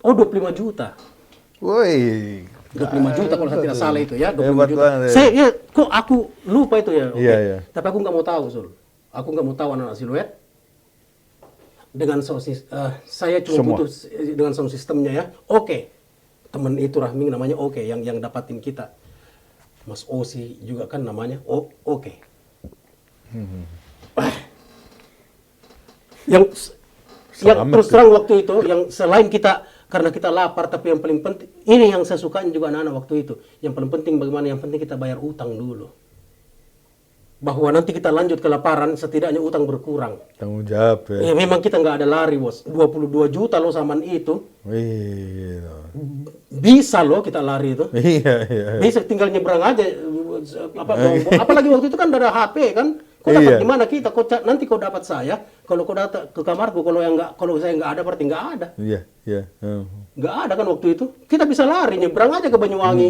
Oh, 25 juta.
Woi.
25 juta kalau saya tidak salah itu ya, 25
Hebat
juta.
banget, ya.
Saya ya, kok aku lupa itu ya. Oke.
Iya, iya.
Tapi aku nggak mau tahu, Sul. Aku nggak mau tahu anak-anak siluet. Dengan saya cuma
Semua.
butuh dengan sound sistemnya ya. Oke. Temen itu Rahming namanya oke, yang dapatin kita. Mas Osi juga kan namanya oke. Yang
Selamat
terus terang waktu itu, yang selain kita karena kita lapar, tapi yang paling penting ini yang saya sukain juga anak-anak waktu itu. Yang paling penting bagaimana? Yang penting kita bayar utang dulu. Bahwa nanti kita lanjut kelaparan, setidaknya utang berkurang.
Tanggung jawab ya.
Ya memang kita nggak ada lari, bos. 22 juta loh zaman itu.
Wih.
Bisa loh kita lari itu.
Iya, iya.
Bisa tinggal nyebrang aja. Apalagi waktu itu kan ada HP kan. Kau dapat
Iya.
di mana kita? Nanti kau dapat saya. Kalau kau datang ke kamarku, kalau saya nggak ada berarti nggak ada.
Iya, iya.
Nggak ada kan waktu itu. Kita bisa lari nyebrang aja ke Banyuwangi.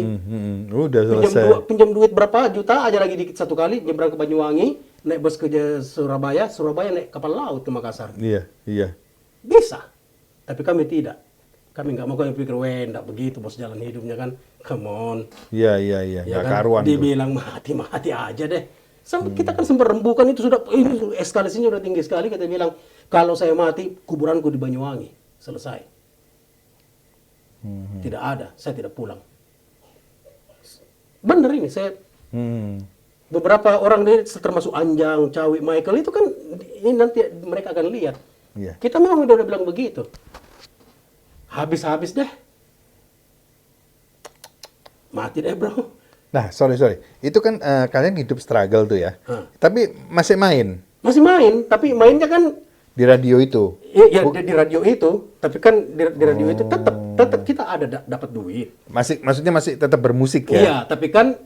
Udah selesai.
Pinjam duit berapa juta aja lagi dikit satu kali nyebrang ke Banyuwangi, naik bus ke Surabaya naik kapal laut ke Makassar.
Iya, iya.
Bisa. Tapi kami tidak. Kami nggak mau, kami pikir, enggak begitu bos jalan hidupnya kan. Come on.
Iya, iya, iya.
Ya
Nggak
kan?
karuan tuh.
Dibilang mati aja deh. Sampai kita kan sempat rembukan itu sudah, ini eskalasinya udah tinggi sekali. Kita bilang, kalau saya mati, kuburanku di Banyuwangi. Selesai. Tidak ada, saya tidak pulang. Bener ini, saya beberapa orang ini termasuk Anjang, Cawi, Michael itu kan ini nanti mereka akan lihat.
Iya.
Kita memang udah bilang begitu. Habis deh. Mati deh bro.
Nah, sorry. Itu kan kalian hidup struggle tuh ya. Tapi masih main
Masih main, tapi mainnya kan
di radio itu.
ya di radio itu, tapi kan di radio itu tetap kita ada dapat duit.
Maksudnya masih tetap bermusik ya?
Iya, tapi kan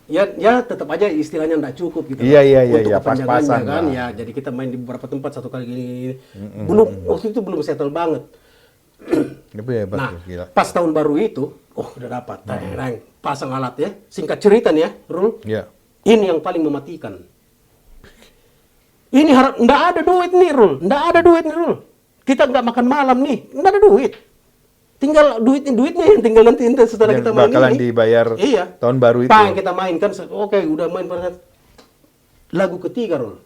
ya tetap aja istilahnya enggak cukup gitu.
Iya,
Untuk
iya,
kepanjangannya
pas-pasan
kan.
lah.
Ya, jadi kita main di beberapa tempat satu kali gini. Waktu itu belum settle banget.
Tapi hebat
Nah,
tuh, gila.
pas tahun baru itu, udah dapat. Pasang alat ya. Singkat cerita nih ya, Rul.
Iya.
Ini yang paling mematikan. Ini nggak ada duit nih, Rul. Nggak ada duit nih, Rul. Kita nggak makan malam nih, nggak ada duit. Tinggal duitnya yang tinggal nanti setelah
Yang
kita main
bakalan
ini.
dibayar
Iya.
tahun baru itu.
Yang kita mainkan, oke, udah main pada lagu ketiga, Rul.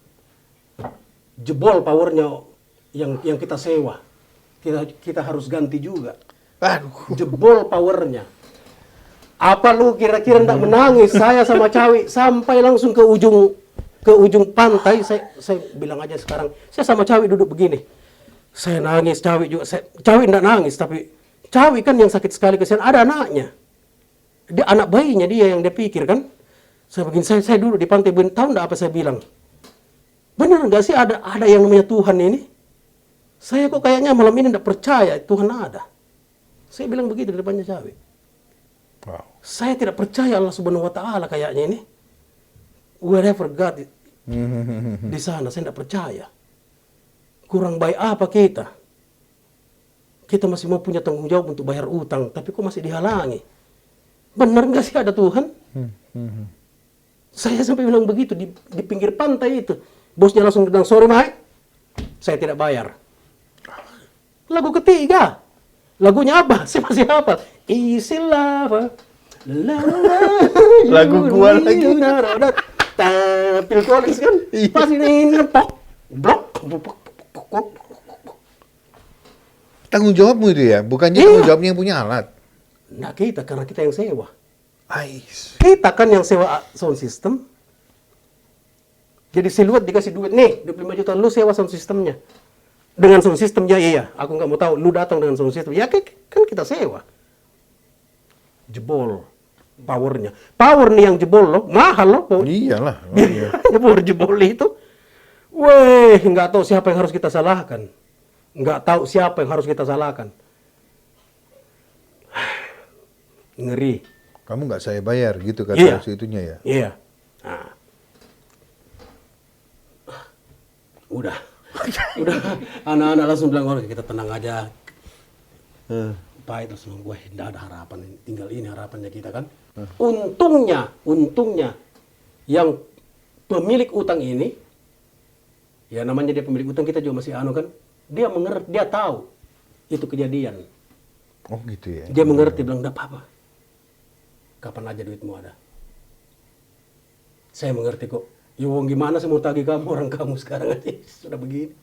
Jebol powernya yang kita sewa. Kita harus ganti juga.
Aduh.
Jebol powernya. Apa lu kira-kira ndak menangis? Saya sama Cawi sampai langsung ke ujung pantai. Saya bilang aja sekarang, saya sama Cawi duduk begini. Saya nangis, Cawi juga. Cawi ndak nangis, tapi Cawi kan yang sakit sekali kesian, ada anaknya. Dia anak bayinya dia yang dia pikir kan. Saya begini, saya duduk di pantai begini, tahu ndak apa saya bilang? Benar nggak sih ada yang namanya Tuhan ini? Saya kok kayaknya malam ini ndak percaya Tuhan ada. Saya bilang begitu di depannya Cawi.
Wow.
Saya tidak percaya Allah Subhanahu wa taala kayaknya ini. Wherever God di sana, saya tidak percaya. Kurang baik apa kita? Kita masih mau punya tanggung jawab untuk bayar utang, tapi kok masih dihalangi? Benar nggak sih ada Tuhan? Saya sampai bilang begitu di pinggir pantai itu. Bosnya langsung bilang, sorry Mike, saya tidak bayar. Lagu ketiga. Lagunya apa? Saya masih hafal. Easy Love.
Lagu gua lagi.
Phil Collins kan? Pas ini nepok. Blok.
Tanggung jawabmu itu ya, bukannya
Iya.
tanggung jawabnya yang punya alat.
Nah kita, karena kita yang sewa.
Ais.
Kita kan yang sewa sound system. Jadi siluet dikasih duit. Nih, 25 juta lu sewa sound systemnya. Dengan sound system, ya iya. Aku nggak mau tahu, lu datang dengan sound system. Ya kan kita sewa. Jebol powernya. Power nih yang jebol loh, mahal loh.
Iyalah.
Jebol itu. Weh, nggak tahu siapa yang harus kita salahkan. Nggak tahu siapa yang harus kita salahkan. Ngeri.
Kamu nggak saya bayar gitu kata
Iya.
itunya ya.
Iya. Nah. Udah. Anak-anak langsung bilang, oh kita tenang aja. pahit terus gue tidak ada harapan, tinggal ini harapannya kita kan. Untungnya yang pemilik utang ini, ya namanya dia pemilik utang, kita juga masih anu kan, dia mengerti, dia tahu itu kejadian.
Oh gitu ya.
Dia mengerti, bilang enggak apa-apa, kapan aja duitmu ada. Saya mengerti kok. Ya wong gimana saya mau tagih kamu, orang kamu sekarang aja sudah begini.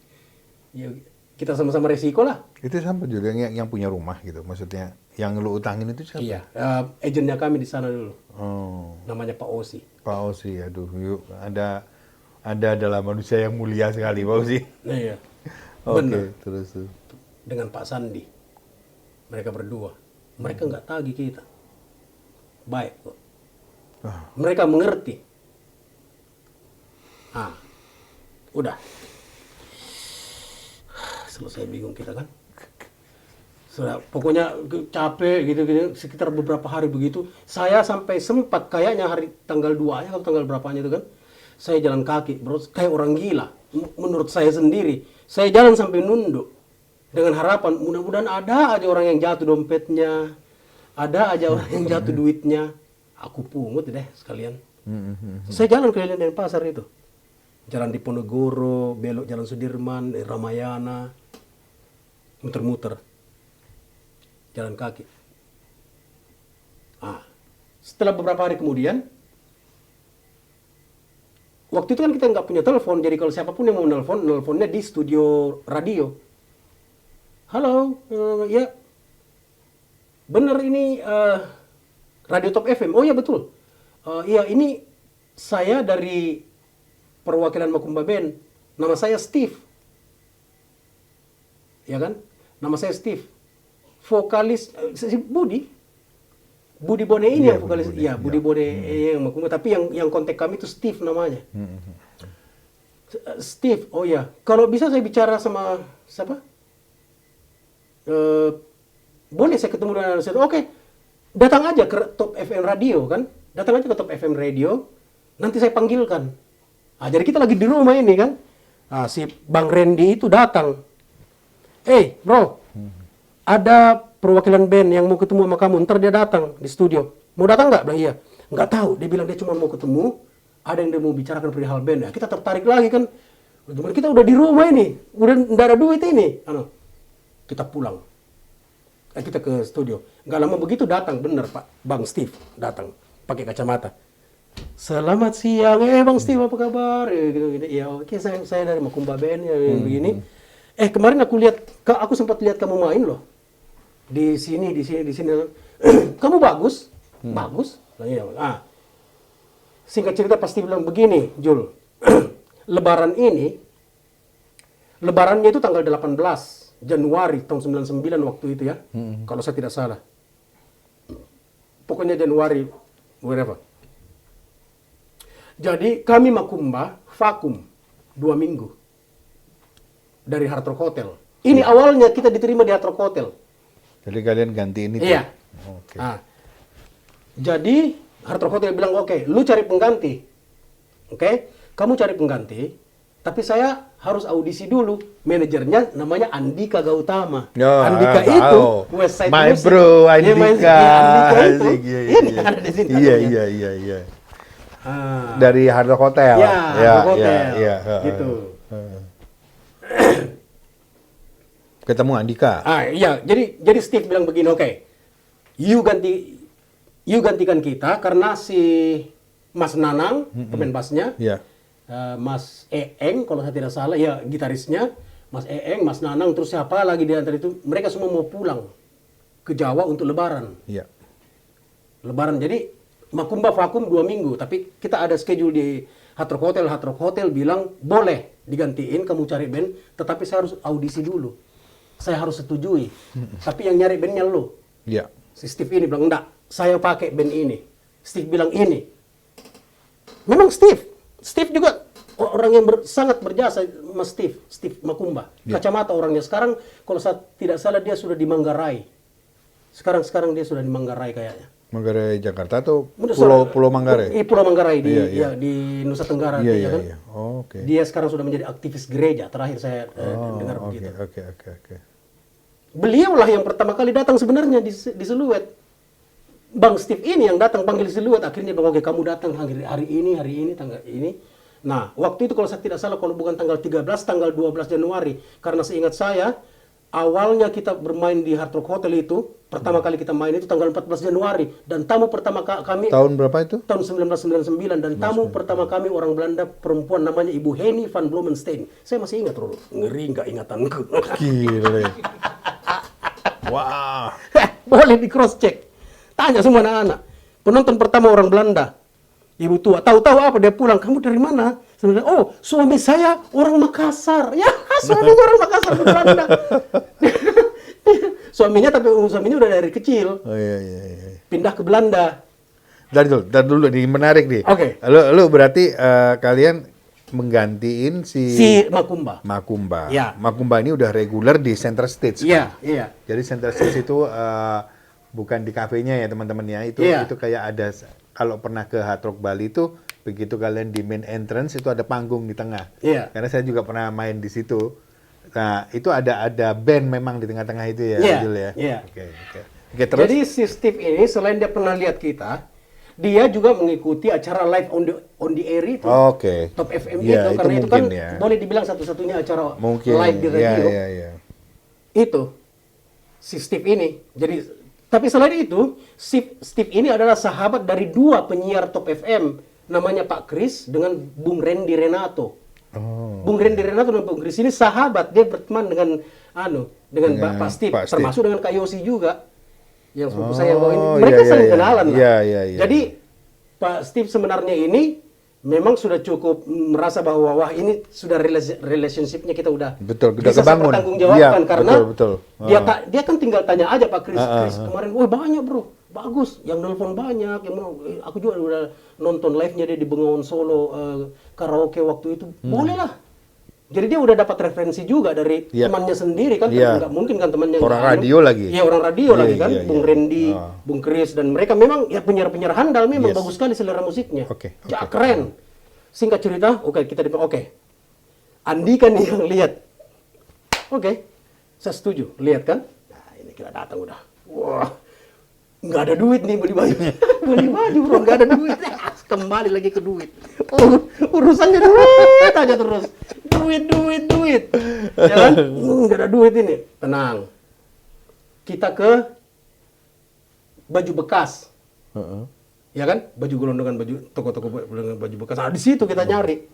Ya kita sama-sama resiko lah.
Itu siapa juga yang punya rumah gitu, maksudnya yang lu utangin itu siapa?
Iya, agennya kami di sana dulu.
Oh,
Namanya Pak Osi.
Pak Osi, aduh, yuk ada adalah manusia yang mulia sekali, Pak Osi.
Nah, iya.
Oke,
Benar.
terus.
Dengan Pak Sandi. Mereka berdua. Mereka nggak tagih kita. Baik kok. Mereka mengerti. Udah. Selesai bingung kita kan. Sudah, pokoknya capek gitu-gitu, sekitar beberapa hari begitu. Saya sampai sempat kayaknya hari tanggal 2-nya atau tanggal berapanya itu kan, saya jalan kaki, bro, kayak orang gila. Menurut saya sendiri, saya jalan sampai nunduk dengan harapan mudah-mudahan ada aja orang yang jatuh dompetnya, ada aja orang yang jatuh duitnya. Aku pungut deh sekalian. Saya jalan keliling Denpasar itu, jalan di Ponegoro, belok jalan Sudirman, Ramayana, muter-muter. Jalan kaki. Setelah beberapa hari kemudian, waktu itu kan kita nggak punya telepon, jadi kalau siapapun yang mau nelfonnya di studio radio. Halo, ya, bener ini Radio Top FM. Oh ya betul. Iya ini saya dari perwakilan Makumba Band. Nama saya Steve. Ya kan? Nama saya Steve. Vokalis si Budi Bone ini yang vokalis, iya Budi Bone yang Makumba, tapi yang kontak kami itu Steve namanya. Steve, oh ya, kalau bisa saya bicara sama siapa? Boleh saya ketemu dengan saya? Oke, datang aja ke Top FM Radio kan, datang aja ke Top FM Radio, nanti saya panggilkan. Jadi kita lagi di rumah ini kan, si Bang Randy itu datang. Bro, ada perwakilan band yang mau ketemu sama kamu, ntar dia datang di studio. Mau datang nggak? Bilang iya. Nggak tahu, dia bilang dia cuma mau ketemu, ada yang dia mau bicarakan perihal band. Kita tertarik lagi kan, kita udah di rumah ini, udah nggak ada duit ini. Kita pulang, kita ke studio. Nggak lama begitu datang, bener Pak Bang Steve datang, pakai kacamata. Selamat siang, Bang Steve apa kabar? Gitu. Ya oke, saya dari Makumba Band begini. Kemarin aku sempat lihat kamu main loh. Di sini. Kamu bagus. Bagus. Singkat cerita pasti bilang begini, Jul. Lebarannya itu tanggal 18 Januari tahun 99 waktu itu ya. Kalau saya tidak salah. Pokoknya Januari, whatever. Jadi kami Makumba vakum 2 minggu dari Hard Rock Hotel. Ini awalnya kita diterima di Hard Rock Hotel.
Jadi kalian ganti ini?
Iya.
Oke.
Jadi Hard Rock Hotel bilang oke, lu cari pengganti. Oke, kamu cari pengganti. Tapi saya harus audisi dulu. Manajernya namanya Andika Gautama. Andika itu West Side
My
Music.
bro, Andika.
Andika itu.
Iya.
Ada di sini.
Iya. Dari Hard Rock Hotel.
Ya, Hard Rock Hotel.
Iya.
Gitu.
Ketemu Andika.
Iya, jadi Steve bilang begini, oke, you gantikan kita karena si Mas Nanang, pemain bassnya, Mas Eeng kalau saya tidak salah, ya gitarisnya, Mas Eeng, Mas Nanang, terus siapa lagi di antara itu, mereka semua mau pulang ke Jawa untuk Lebaran.
Iya.
Lebaran, jadi Makumba vakum 2 minggu, tapi kita ada schedule di Hard Rock Hotel bilang boleh digantiin, kamu cari band, tetapi saya harus audisi dulu. Saya harus setujui. Tapi yang nyari bandnya lo.
Iya.
Si Steve ini bilang, enggak, saya pakai band ini. Steve bilang ini. Memang Steve juga orang yang sangat berjasa, Mas Steve Makumba. Kacamata orangnya. Sekarang kalau saya tidak salah dia sudah di Manggarai. Sekarang dia sudah di Manggarai kayaknya.
Manggarai Jakarta atau Pulau Manggarai?
Pulau Manggarai di Nusa Tenggara.
Iya. Oh, oke.
Dia sekarang sudah menjadi aktivis gereja. Terakhir saya dengar begitu.
Oke.
Beliaulah yang pertama kali datang sebenarnya di Seluet. Bang Steve ini yang datang panggil Seluet, akhirnya Bang, oke kamu datang hari ini, tanggal ini. Nah, waktu itu kalau saya tidak salah, kalau bukan tanggal 13, tanggal 12 Januari. Karena seingat saya, awalnya kita bermain di Hard Rock Hotel itu, pertama kali kita main itu tanggal 14 Januari. Dan tamu pertama kami...
Tahun berapa itu?
Tahun 1999. Dan tamu pertama kami orang Belanda, perempuan namanya Ibu Henny van Blomenstein. Saya masih ingat, Roro. Ngeri nggak ingatanku.
Gile. Wah.
Boleh di cross check. Tanya semua anak-anak. Penonton pertama orang Belanda. Ibu tua. Tahu-tahu apa dia pulang. Kamu dari mana? Sebenarnya, oh suami saya orang Makassar. Ya suaminya orang Makassar di Belanda. Suaminya udah dari kecil.
Oh iya.
Pindah ke Belanda.
Dari dulu ini menarik nih.
Oke.
Lu berarti kalian menggantiin si Makumba.
Ya.
Makumba ini udah reguler di Center Stage.
Iya,
kan?
iya.
Jadi Center Stage itu bukan di kafenya ya teman-teman ya. Itu kayak ada, kalau pernah ke Hard Rock Bali itu, begitu kalian di main entrance itu ada panggung di tengah.
Iya.
Karena saya juga pernah main di situ. Nah, itu ada band memang di tengah-tengah itu ya, Jul ya.
Iya.
Oke, terus.
Jadi si Steve ini selain dia pernah lihat kita, dia juga mengikuti acara live on the air itu.
Oke.
Top FM
Ya,
itu, karena itu kan
ya.
boleh dibilang satu-satunya acara
Mungkin.
live di radio.
Iya.
Itu si Steve ini. Jadi tapi selain itu, Steve ini adalah sahabat dari dua penyiar Top FM, namanya Pak Kris dengan Bung Randy Renato. Bung Randy Renato dan Bung Kris ini sahabat, dia berteman dengan Pak Steve, termasuk dengan Kak Yosi juga. Yang sepupu saya yang bawa ini, mereka saling kenalan lah.
Iya.
Jadi Pak Steve sebenarnya ini memang sudah cukup merasa bahwa wah ini sudah relationship-nya kita udah bisa bertanggungjawabkan karena
betul.
Dia kan tinggal tanya aja Pak Kris, kemarin wah banyak bro, bagus, yang nelfon banyak, aku juga udah nonton live-nya dia di Bengawan Solo karaoke waktu itu, boleh lah. Jadi dia udah dapat referensi juga dari temannya sendiri kan, nggak mungkin kan temannya
orang radio lagi.
Iya orang radio lagi kan, Bung Randy, Bung Kris dan mereka memang ya penyiar-penyiar handal memang bagus sekali selera musiknya. Ya keren. Singkat cerita, oke. Andika nih yang lihat. Oke. Saya setuju, lihat kan? Nah, ini kita datang udah. Wah. Nggak ada duit nih beli baju. Beli baju bro, nggak ada duit. Kembali lagi ke duit. Urusannya duit aja terus. Duit. Ya kan? Nggak ada duit ini. Tenang. Kita ke baju bekas. Ya kan? Baju gelondongan, baju toko-toko baju bekas. Nah, di situ kita nyari.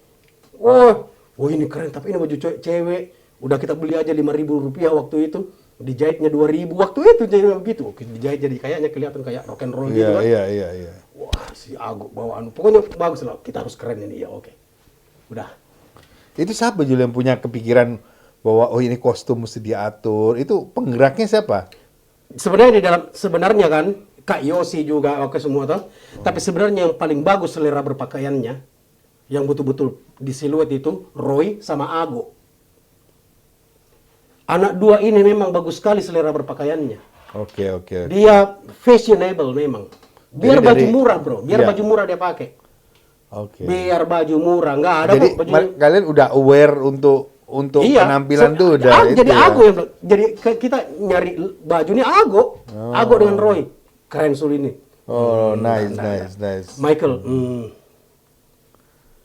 Wah, ini keren. Tapi ini baju cewek. Udah kita beli aja Rp5.000 waktu itu. Dijahitnya 2.000 waktu itu jadi begitu. Oke, dijahit jadi kayaknya kelihatan kayak rock and roll gitu kan.
Iya.
Wah, si Ago bawaan. Pokoknya bagus lah. Kita harus keren ini ya. Oke. Udah.
Itu siapa Jul yang punya kepikiran bahwa ini kostum mesti diatur? Itu penggeraknya siapa?
Sebenarnya kan Kak Yosi juga oke semua tuh. Tapi sebenarnya yang paling bagus selera berpakaiannya yang betul-betul di siluet itu Roy sama Ago. Anak dua ini memang bagus sekali selera berpakaiannya.
Oke.
Dia fashionable memang. Biar baju murah bro, baju murah dia pakai.
Oke.
Biar baju murah, nggak ada
jadi,
baju.
Kalian udah aware untuk penampilan tuh udah.
Jadi Ago yang jadi kita nyari baju ini Ago dengan Roy. Keren sul ini.
Oh, nice.
Michael.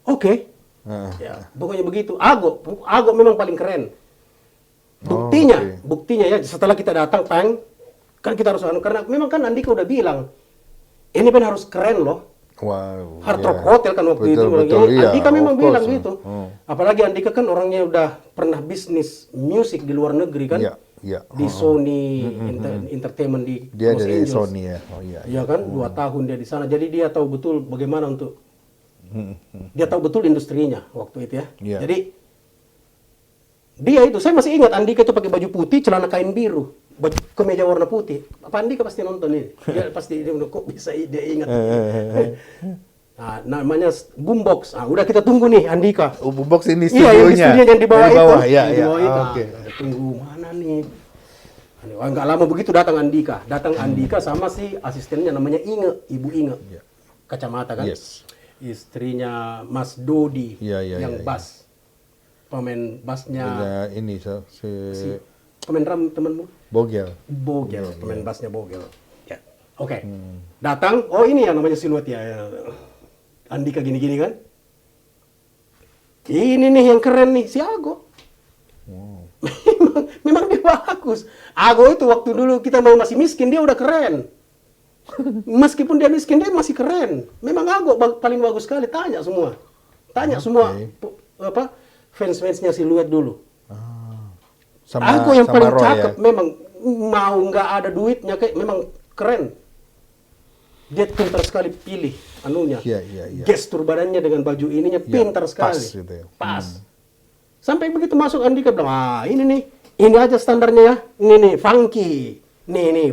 Oke. Ya, pokoknya begitu. Ago memang paling keren. Buktinya ya setelah kita datang kan kita harus karena memang kan Andika udah bilang ini kan harus keren loh.
Wow.
Hard Rock Hotel kan waktu itu. Andika memang bilang gitu. Apalagi Andika kan orangnya udah pernah bisnis musik di luar negeri kan.
Iya.
Di Sony Entertainment di
dia
Los
dari
Angeles.
Sony ya. Oh iya.
Iya kan 2 tahun dia di sana. Jadi dia tahu betul bagaimana untuk dia tahu betul industrinya waktu itu ya.
Iya.
Jadi dia itu, saya masih ingat Andika itu pakai baju putih, celana kain biru, baju kemeja warna putih. Apa Andika pasti nonton ini? Dia pasti kok bisa dia ingat. Nah, namanya Boombox. Udah kita tunggu nih Andika.
Boombox ini
studionya. Iya, yang di bawah itu.
Iya.
Oke. Tunggu mana nih? Enggak lama begitu datang Andika. Sama si asistennya namanya Ibu Inge. Kacamata kan?
Yes.
Istrinya Mas Dodi yang bass. Pemain bassnya
ini si
pemain drum temanmu
Bogel.
Bogel, pemain bassnya Bogel. Ya. Oke. Datang, oh ini yang namanya siluet ya. Andika gini-gini kan. Ini nih yang keren nih, si Ago. memang dia bagus. Ago itu waktu dulu kita masih miskin, dia udah keren. Meskipun dia miskin, dia masih keren. Memang Ago paling bagus sekali, tanya semua. Tanya semua fans-fansnya siluet dulu. Ago yang paling
Roy,
cakep, memang mau nggak ada duitnya, kayak memang keren. Dia pintar sekali pilih anunya. Gestur badannya dengan baju ininya pintar sekali.
Pas gitu ya.
Pas. Sampai begitu masuk Andika bilang, ini nih, ini aja standarnya ya. Ini nih, funky. Nih,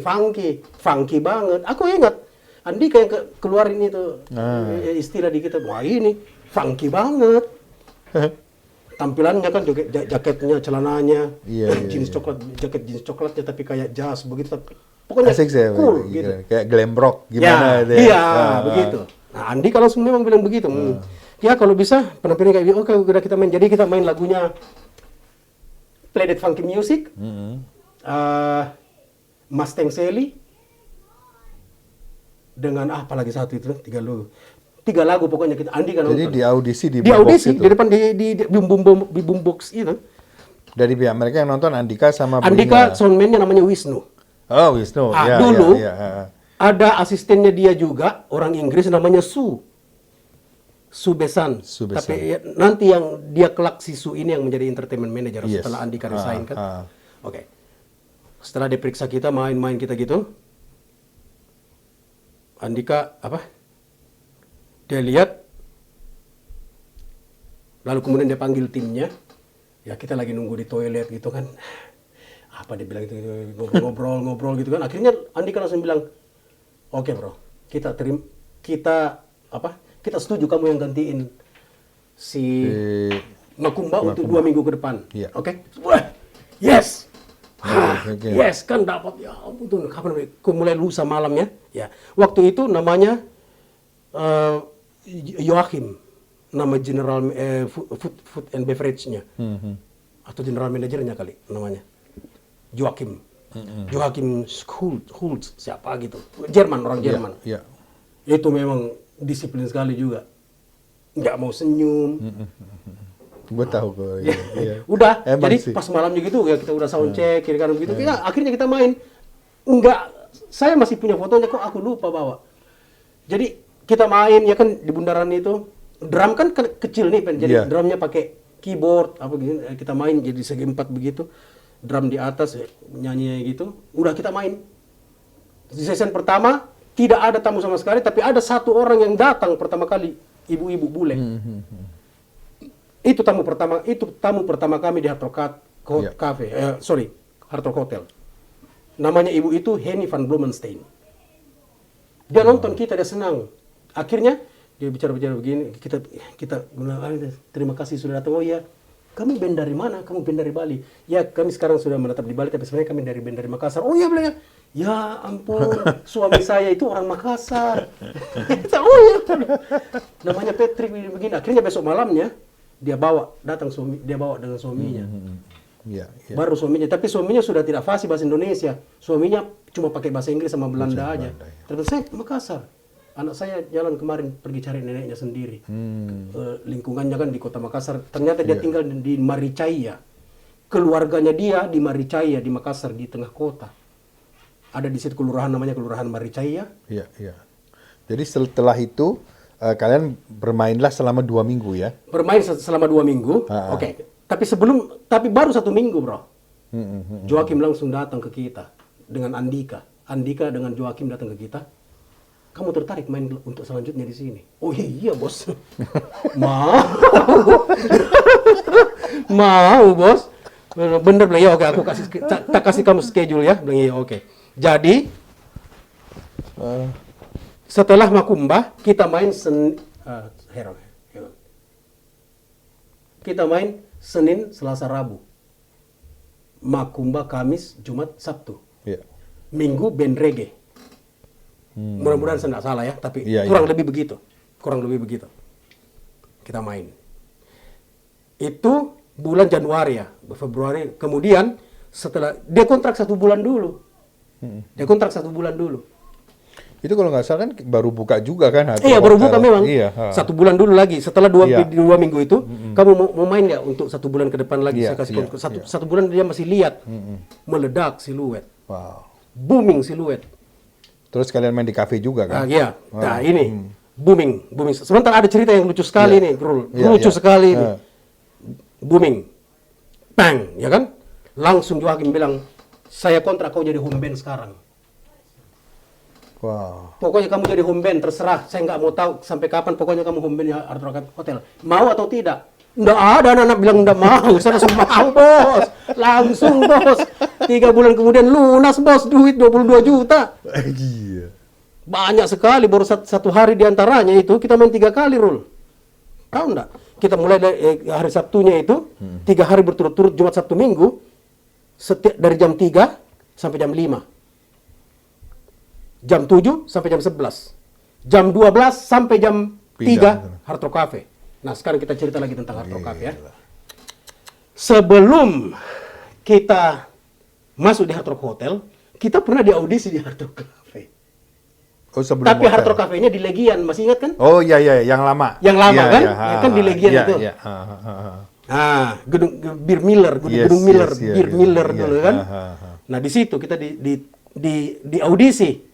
funky banget. Aku ingat Andika yang keluarin itu istilah di kita, wah ini funky banget. Tampilannya kan jaketnya, celananya, jaket jeans coklatnya tapi kayak jazz begitu. Pokoknya
asik sih,
cool gitu.
Kayak glam rock gimana
ya, iya, begitu. Nah, Andika langsung memang bilang begitu. Ya kalau bisa penampilan kayak oke, udah kita main. Jadi kita main lagunya Play That Funky Music. Mustang Sally dengan apa lagi satu itu, tiga lagu pokoknya kita Andika nonton.
Jadi di audisi
di depan di boombox itu.
Dari pihak mereka yang nonton Andika sama
Andika soundman-nya namanya Wisnu.
Oh, Wisnu.
Dulu ada asistennya dia juga, orang Inggris namanya Su Besan. Tapi nanti yang dia kelak si Su ini yang menjadi entertainment manager setelah Andika resign kan. Oke. Setelah dia periksa kita, main-main kita gitu. Andika dia lihat, lalu kemudian dia panggil timnya. Ya kita lagi nunggu di toilet gitu kan. Apa dia bilang itu, ngobrol gitu kan. Akhirnya Andika langsung bilang, oke bro, kita setuju kamu yang gantiin si Makumba untuk 2 minggu ke depan. Oke? Yes! Yes, kan dapat, ya ampun tuh, kapan mulai lusa malamnya. Ya, waktu itu namanya Joachim, nama general food and beverage-nya, atau general manajernya kali namanya, Joachim Schulz, siapa gitu, orang Jerman. Itu memang disiplin sekali juga, nggak mau senyum.
Gue tahu kok.
Udah, jadi pas malamnya gitu ya kita udah sound check kiri kanan gitu. Akhirnya kita main. Saya masih punya fotonya kok, aku lupa bawa. Jadi kita main ya kan di bundaran itu. Drum kan kecil nih, jadi drumnya pakai keyboard apa gitu. Kita main jadi segi 4 begitu. Drum di atas nyanyi gitu. Udah kita main. Di season pertama tidak ada tamu sama sekali, tapi ada satu orang yang datang pertama kali, ibu-ibu bule. Itu tamu pertama kami di Hard Rock Cafe, Hard Rock Hotel. Namanya ibu itu Henny van Blumenstein. Dia nonton kita, dia senang. Akhirnya dia bicara-bicara begini, kita terima kasih sudah datang. Oh iya, kamu band dari mana? Kamu band dari Bali. Ya, kami sekarang sudah menetap di Bali, tapi sebenarnya kami dari band dari Makassar. Oh iya, bilang ya ampun, suami saya itu orang Makassar. Oh iya, namanya Patrick begini. Akhirnya besok malamnya dia bawa dengan suaminya. Baru suaminya, tapi suaminya sudah tidak fasih bahasa Indonesia. Suaminya cuma pakai bahasa Inggris sama Belanda aja. Ternyata saya Makassar. Anak saya jalan kemarin pergi cari neneknya sendiri. Lingkungannya kan di kota Makassar. Ternyata dia tinggal di Maricaya. Keluarganya dia di Maricaya, di Makassar, di tengah kota. Ada di situ kelurahan namanya Kelurahan Maricaya.
Jadi setelah itu kalian bermainlah selama 2 minggu ya?
Bermain selama 2 minggu. Oke. Tapi baru 1 minggu bro. Joachim langsung datang ke kita dengan Andika. Andika dengan Joachim datang ke kita. Kamu tertarik main untuk selanjutnya di sini? Oh iya bos. Mau bos. Bener bilang ya oke, aku kasih kamu schedule ya. Bilang iya oke. Jadi setelah Makumba kita main Senin, Selasa, Rabu. Makumba, Kamis, Jumat, Sabtu. Minggu band reggae. Mudah-mudahan saya tidak salah ya, tapi kurang lebih begitu. Kita main. Itu bulan Januari ya, Februari. Kemudian Setelah dia kontrak 1 bulan dulu. Dia kontrak 1 bulan dulu.
Itu kalau nggak salah kan baru buka juga kan? Hard
Iya
Rock
baru
Hotel.
buka memang.
Iya.
1 bulan dulu lagi. Setelah
Iya.
2 minggu itu, kamu mau main nggak untuk 1 bulan ke depan lagi?
Iya,
Saya kasih
iya,
kontrak. Satu bulan dia masih lihat, meledak siluet,
Wow.
booming siluet.
Terus kalian main di kafe juga
Nah,
kan?
iya. Nah ini booming. Sementara ada cerita yang lucu sekali nih, Grul.
Iya,
Lucu
iya.
sekali ini. Booming, bang, ya kan? Langsung Joakim bilang, saya kontrak kau jadi home band sekarang.
Wow.
Pokoknya kamu jadi home band, terserah. Saya nggak mau tahu sampai kapan. Pokoknya kamu home band ya Hard Rock Hotel. Mau atau tidak? Nggak ada anak-anak bilang nggak mau. Saya langsung mau, bos. Langsung, bos. 3 bulan kemudian lunas, bos. Duit 22 juta.
Iya.
Banyak sekali. Baru satu hari diantaranya itu kita main 3 kali, Rul. Tahu nggak? Kita mulai dari hari Sabtunya itu 3 hari berturut-turut, Jumat, Sabtu, Minggu. Dari jam 3 sampai jam 5. Jam 7 sampai jam 11. Jam 12 sampai jam 3 Hard Rock Cafe. Nah, sekarang kita cerita lagi tentang Hard Rock Cafe ya. Sebelum kita masuk di Hard Rock Hotel, kita pernah diaudisi di Hard Rock Cafe.
Oh, sebelum
Tapi Hard
hotel.
Rock Cafe-nya di Legian, masih ingat kan?
Oh iya iya, yang lama.
Yang lama
Iya,
kan?
iya,
Ya kan di Legian
iya,
itu.
Iya.
Ah, gedung Bir Miller,
Yes,
gedung Miller,
yes, iya,
Bir
iya,
Miller
iya.
dulu kan. Nah, di situ kita di audisi.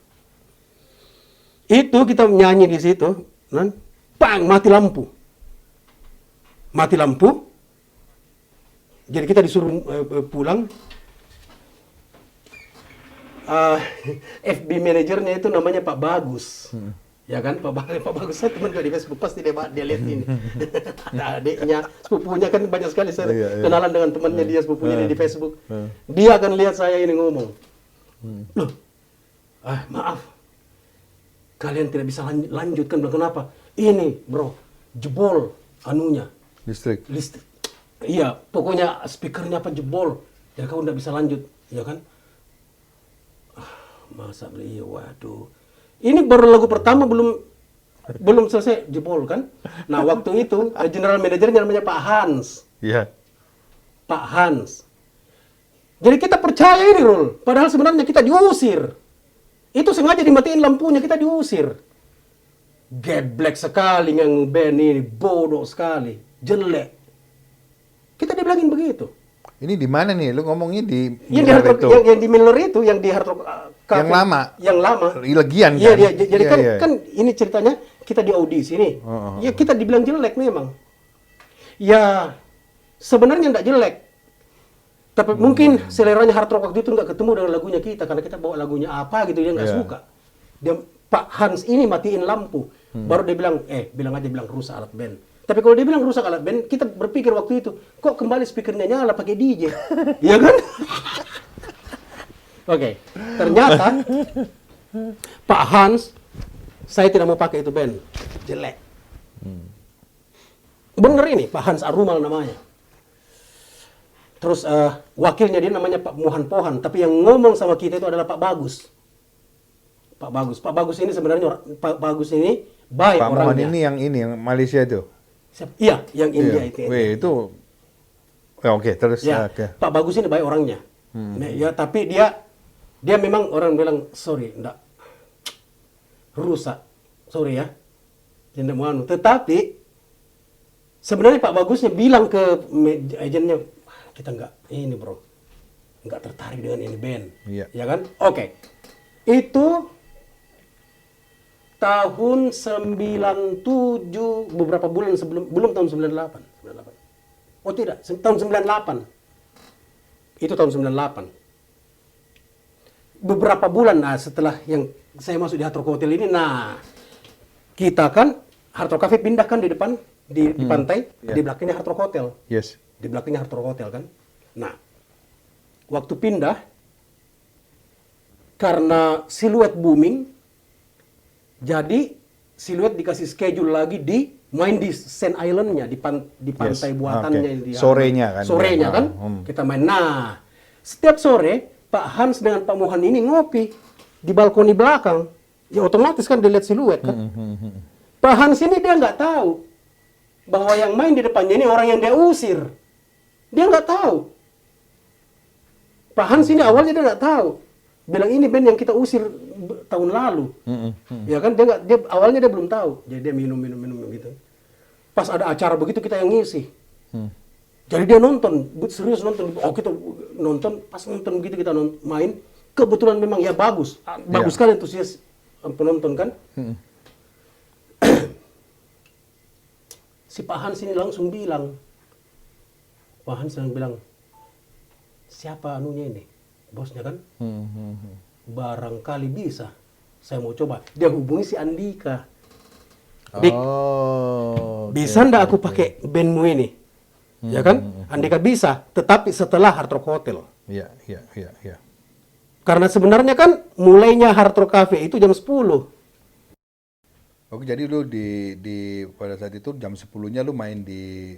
Itu kita nyanyi di situ, kan? Bang, mati lampu. Mati lampu. Jadi kita disuruh pulang. FB manajernya itu namanya Pak Bagus. Ya kan, Pak Bagus saya teman di Facebook, pasti dia lihat ini. Ada adiknya, sepupunya kan banyak sekali saya
Iya, iya.
kenalan dengan temannya dia, sepupunya dia di Facebook. Dia akan lihat saya ini ngomong. Loh, maaf, kalian tidak bisa lanjutkan. Bilang, kenapa? Ini bro, jebol anunya.
Listrik.
Iya, pokoknya speakernya apa jebol. Ya kamu tidak bisa lanjut, ya kan? Masa beliau, waduh. Ini baru lagu pertama belum selesai jebol kan? Nah waktu itu general manajernya namanya Pak Hans.
Iya.
Pak Hans. Jadi kita percaya ini Rul. Padahal sebenarnya kita diusir. Itu sengaja dimatiin lampunya, kita diusir. Geblek sekali yang band ini, bodoh sekali, jelek. Kita dibilangin begitu.
Ini di mana nih? Lu ngomongnya di
Yang di Hard Rock, yang di Miller itu, yang di Hard Rock Cafe.
Yang lama.
Yang lama.
Legian kan?
Iya, jadi
Iya,
kan
iya.
kan ini ceritanya kita di audisi nih. Ya kita dibilang jelek memang. Ya sebenarnya enggak jelek. Tapi mungkin seleranya Hard Rock waktu itu nggak ketemu dengan lagunya kita, karena kita bawa lagunya apa gitu dia nggak
Iya.
suka. Dia Pak Hans ini matiin lampu, baru dia bilang bilang rusak alat band. Tapi kalau dia bilang rusak alat band, kita berpikir waktu itu, kok kembali speakernya nyala pakai DJ, iya kan? Oke, ternyata Pak Hans, saya tidak mau pakai itu band, jelek. Bener ini, Pak Hans Arumal namanya. Terus wakilnya dia namanya Pak Mohan Pohan, tapi yang ngomong sama kita itu adalah Pak Bagus. Pak Bagus ini sebenarnya Pak Bagus ini baik
Pak Mohan
orangnya.
ini yang Malaysia itu.
Iya, yang India
Iya.
itu.
Weh, itu oke, terus
Ya,
oke.
Pak Bagus ini baik orangnya. Nah, ya, tapi dia memang orang bilang sorry, enggak rusak, sorry ya, tidak mau anu. Tetapi sebenarnya Pak Bagusnya bilang ke agennya, kita enggak ini bro, enggak tertarik dengan ini band,
Iya.
ya kan? Oke, itu tahun 97, beberapa bulan sebelum, belum tahun 98. Oh tidak, tahun 98. Itu tahun 98. Beberapa bulan setelah yang saya masuk di Hard Rock Hotel ini, kita kan Hard Rock Cafe pindahkan di depan, di pantai, di belakangnya Hard Rock Hotel.
Yes.
Di belakangnya Hard Rock Hotel kan. Nah, waktu pindah, karena siluet booming, jadi siluet dikasih schedule lagi main di Sand Island-nya, di pantai buatannya.
Oke.
Di
Sorenya kan.
Sorenya kan, kita main. Nah, setiap sore Pak Hans dengan Pak Mohan ini ngopi di balkoni belakang. Ya otomatis kan dilihat siluet kan. Pak Hans ini dia nggak tahu bahwa yang main di depannya ini orang yang dia usir. Dia nggak tahu. Pak Hans ini awalnya dia nggak tahu. Bilang ini band yang kita usir tahun lalu. Ya kan dia awalnya dia belum tahu. Jadi dia minum gitu. Pas ada acara begitu kita yang ngisi. Jadi dia nonton, serius nonton. Oh kita nonton, pas nonton begitu kita main. Kebetulan memang ya bagus. Bagus sekali antusias penonton kan. Si Pak Hans ini langsung bilang. Pak Hans bilang, siapa anunya ini? Bosnya kan? Barangkali bisa. Saya mau coba. Dia hubungi si Andika. Dik, bisa ndak aku pakai bandmu ini? Ya kan? Andika bisa, tetapi setelah Hard Rock Hotel.
Iya.
Karena sebenarnya kan mulainya Hard Rock Cafe itu jam 10.
Oke, jadi lu di pada saat itu jam 10-nya lu main di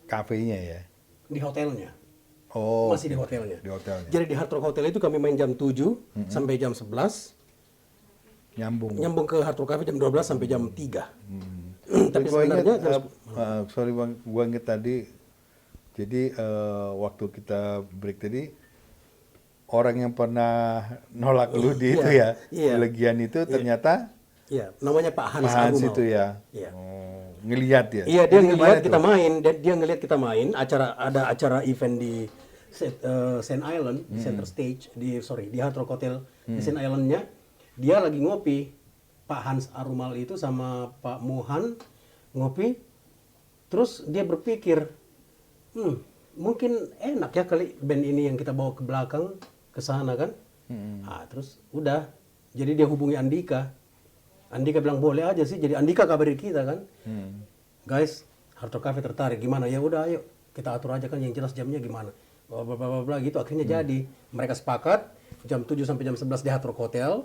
kafenya ya?
Di hotelnya.
Oh,
Masih di hotelnya.
Di hotelnya.
Jadi di Hard Rock Hotel itu kami main jam 7 sampai jam 11. Nyambung ke Hard Rock Cafe jam 12 sampai jam 3. Tapi
gua
sebenarnya
ingat, sorry Bang, gua ingat tadi, jadi waktu kita break tadi, orang yang pernah nolak lu di itu ya, Legian itu ternyata
iya, namanya Pak Hans
Pak Hans
Arumau.
itu ya.
Iya.
Ngelihat ya.
Iya, dia
Jadi
ngelihat
gimana
kita
tuh?
main, dia ngelihat kita main, ada acara event di Saint Island, di Center Stage, di Hard Rock Hotel di Saint Island-nya. Dia lagi ngopi. Pak Hans Arumal itu sama Pak Mohan ngopi. Terus dia berpikir, mungkin enak ya kali band ini yang kita bawa ke belakang, ke sana kan. Terus udah, jadi dia hubungi Andika. Andika bilang boleh aja sih, jadi Andika kabari kita kan. Guys, Hard Rock Cafe tertarik, gimana? Ya udah ayo, kita atur aja kan yang jelas jamnya gimana. Bla bla bla bla gitu, akhirnya jadi. Mereka sepakat, jam 7 sampai jam 11 di Hard Rock Hotel.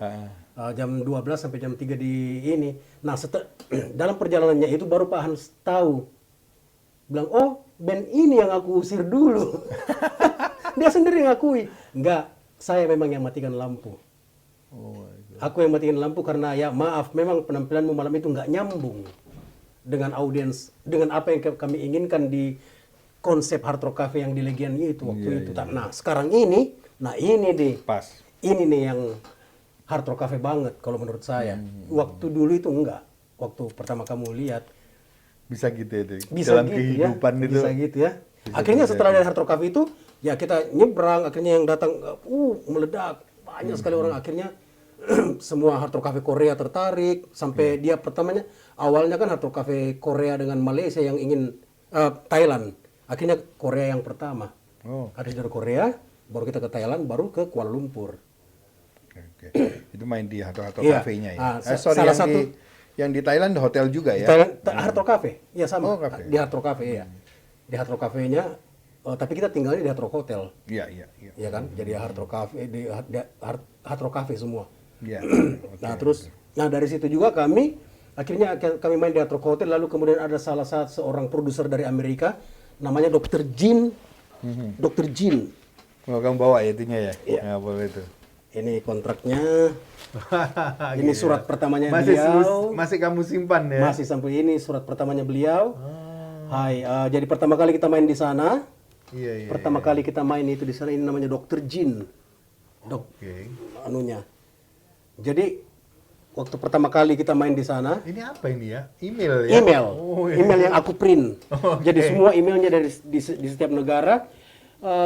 Jam 12 sampai jam 3 di ini. Nah, dalam perjalanannya itu baru Pak Hans tahu. Bilang, oh band ini yang aku usir dulu. Dia sendiri ngakui. Enggak, saya memang yang matikan lampu. Aku yang matikan lampu karena ya maaf, memang penampilanmu malam itu nggak nyambung dengan audiens, dengan apa yang kami inginkan di konsep Hard Rock Cafe yang di Legian itu waktu itu. Nah, sekarang ini, ini deh.
Pas.
Ini nih yang Hard Rock Cafe banget kalau menurut saya. Waktu dulu itu enggak. Waktu pertama kamu lihat.
Bisa gitu itu.
Bisa
Dalam
gitu
kehidupan
ya.
itu.
Bisa gitu ya. Akhirnya setelah dari Hard Rock Cafe itu, ya kita nyebrang, akhirnya yang datang, meledak. Banyak sekali orang akhirnya semua Hard Rock Cafe Korea tertarik. Sampai dia pertamanya, awalnya kan Hard Rock Cafe Korea dengan Malaysia yang ingin, Thailand. Akhirnya Korea yang pertama. Habis dari Korea, baru kita ke Thailand, baru ke Kuala Lumpur.
Oke. Itu main di Hard Rock
Iya.
Cafe-nya ya.
Salah satu
yang di Thailand hotel juga ya.
Hard Rock Cafe, ya sama.
Cafe.
Di Hard Rock Cafe ya. Di Hard Rock Cafe-nya, tapi kita tinggalnya di Hard Rock Hotel.
Iya.
Ya kan? Jadi Hard Rock Cafe, di Hard Rock Cafe semua.
Iya.
Nah terus, dari situ juga akhirnya kami main di Hard Rock Hotel. Lalu kemudian ada salah satu seorang produser dari Amerika, namanya Dr. Jin. Dr. Jin.
Oh, kamu bawa ya itunya ya?
Iya.
Ya, boleh itu.
Ini kontraknya. Ini surat pertamanya beliau.
Masih kamu simpan ya?
Masih sampai ini surat pertamanya beliau. Hai, jadi pertama kali kita main di sana.
Iya.
Pertama kali kita main itu di sana, ini namanya Dr. Jin.
Oke.
Anunya. Jadi waktu pertama kali kita main di sana.
Ini apa ini ya? Email ya?
Email.
Iya.
Email yang aku print. Jadi semua emailnya di setiap negara.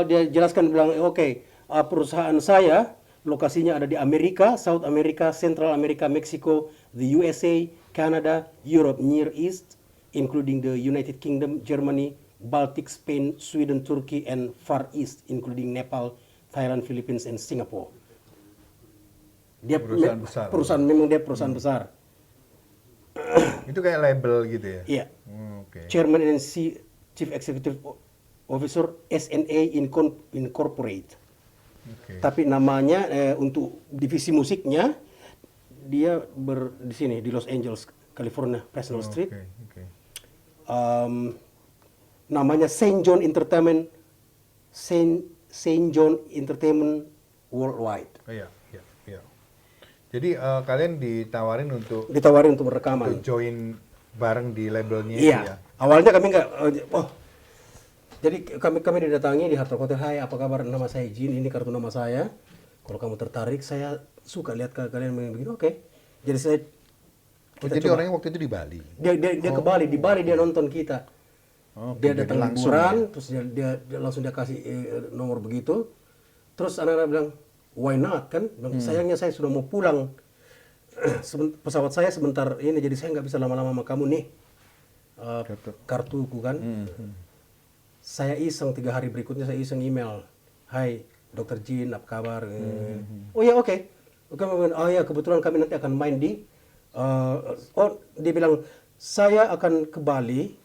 Dia jelaskan bilang, oke, perusahaan saya lokasinya ada di Amerika, South America, Central America, Mexico, the USA, Canada, Europe, Near East, including the United Kingdom, Germany, Baltic, Spain, Sweden, Turkey, and Far East, including Nepal, Thailand, Philippines, and Singapore. Dia
Perusahaan besar.
Memang dia perusahaan besar.
Itu kayak label gitu ya?
Iya.
Oke.
Chairman and Chief Executive Officer SNA Incorporate.
Oke.
Tapi namanya untuk divisi musiknya dia di sini di Los Angeles, California, Fresno Street.
Oke.
Namanya Saint John Entertainment Worldwide.
Oh, iya. Jadi kalian ditawarin untuk
Berrekaman.
join bareng di labelnya itu
Iya.
ya?
Awalnya kami nggak, Jadi kami didatangi di Hard Rock Hotel. Hai, apa kabar? Nama saya Jin, ini kartu nama saya. Kalau kamu tertarik, saya suka lihat kalian begini. Oke. Jadi saya
Jadi orangnya waktu itu di Bali.
dia ke Bali, di Bali dia nonton kita.
Oke,
Dia
jadi
datang
langsung
liburan,
ya?
terus dia langsung dia kasih nomor begitu. Terus anak-anak bilang, why not kan? Bilang, sayangnya saya sudah mau pulang. Pesawat saya sebentar ini, jadi saya nggak bisa lama-lama sama kamu nih. Kartuku kan. Saya iseng 3 hari berikutnya saya iseng email. Hai, Dr. Jin, apa kabar? Oh ya oke. Oh ya kebetulan kami nanti akan main di. Dia bilang saya akan ke Bali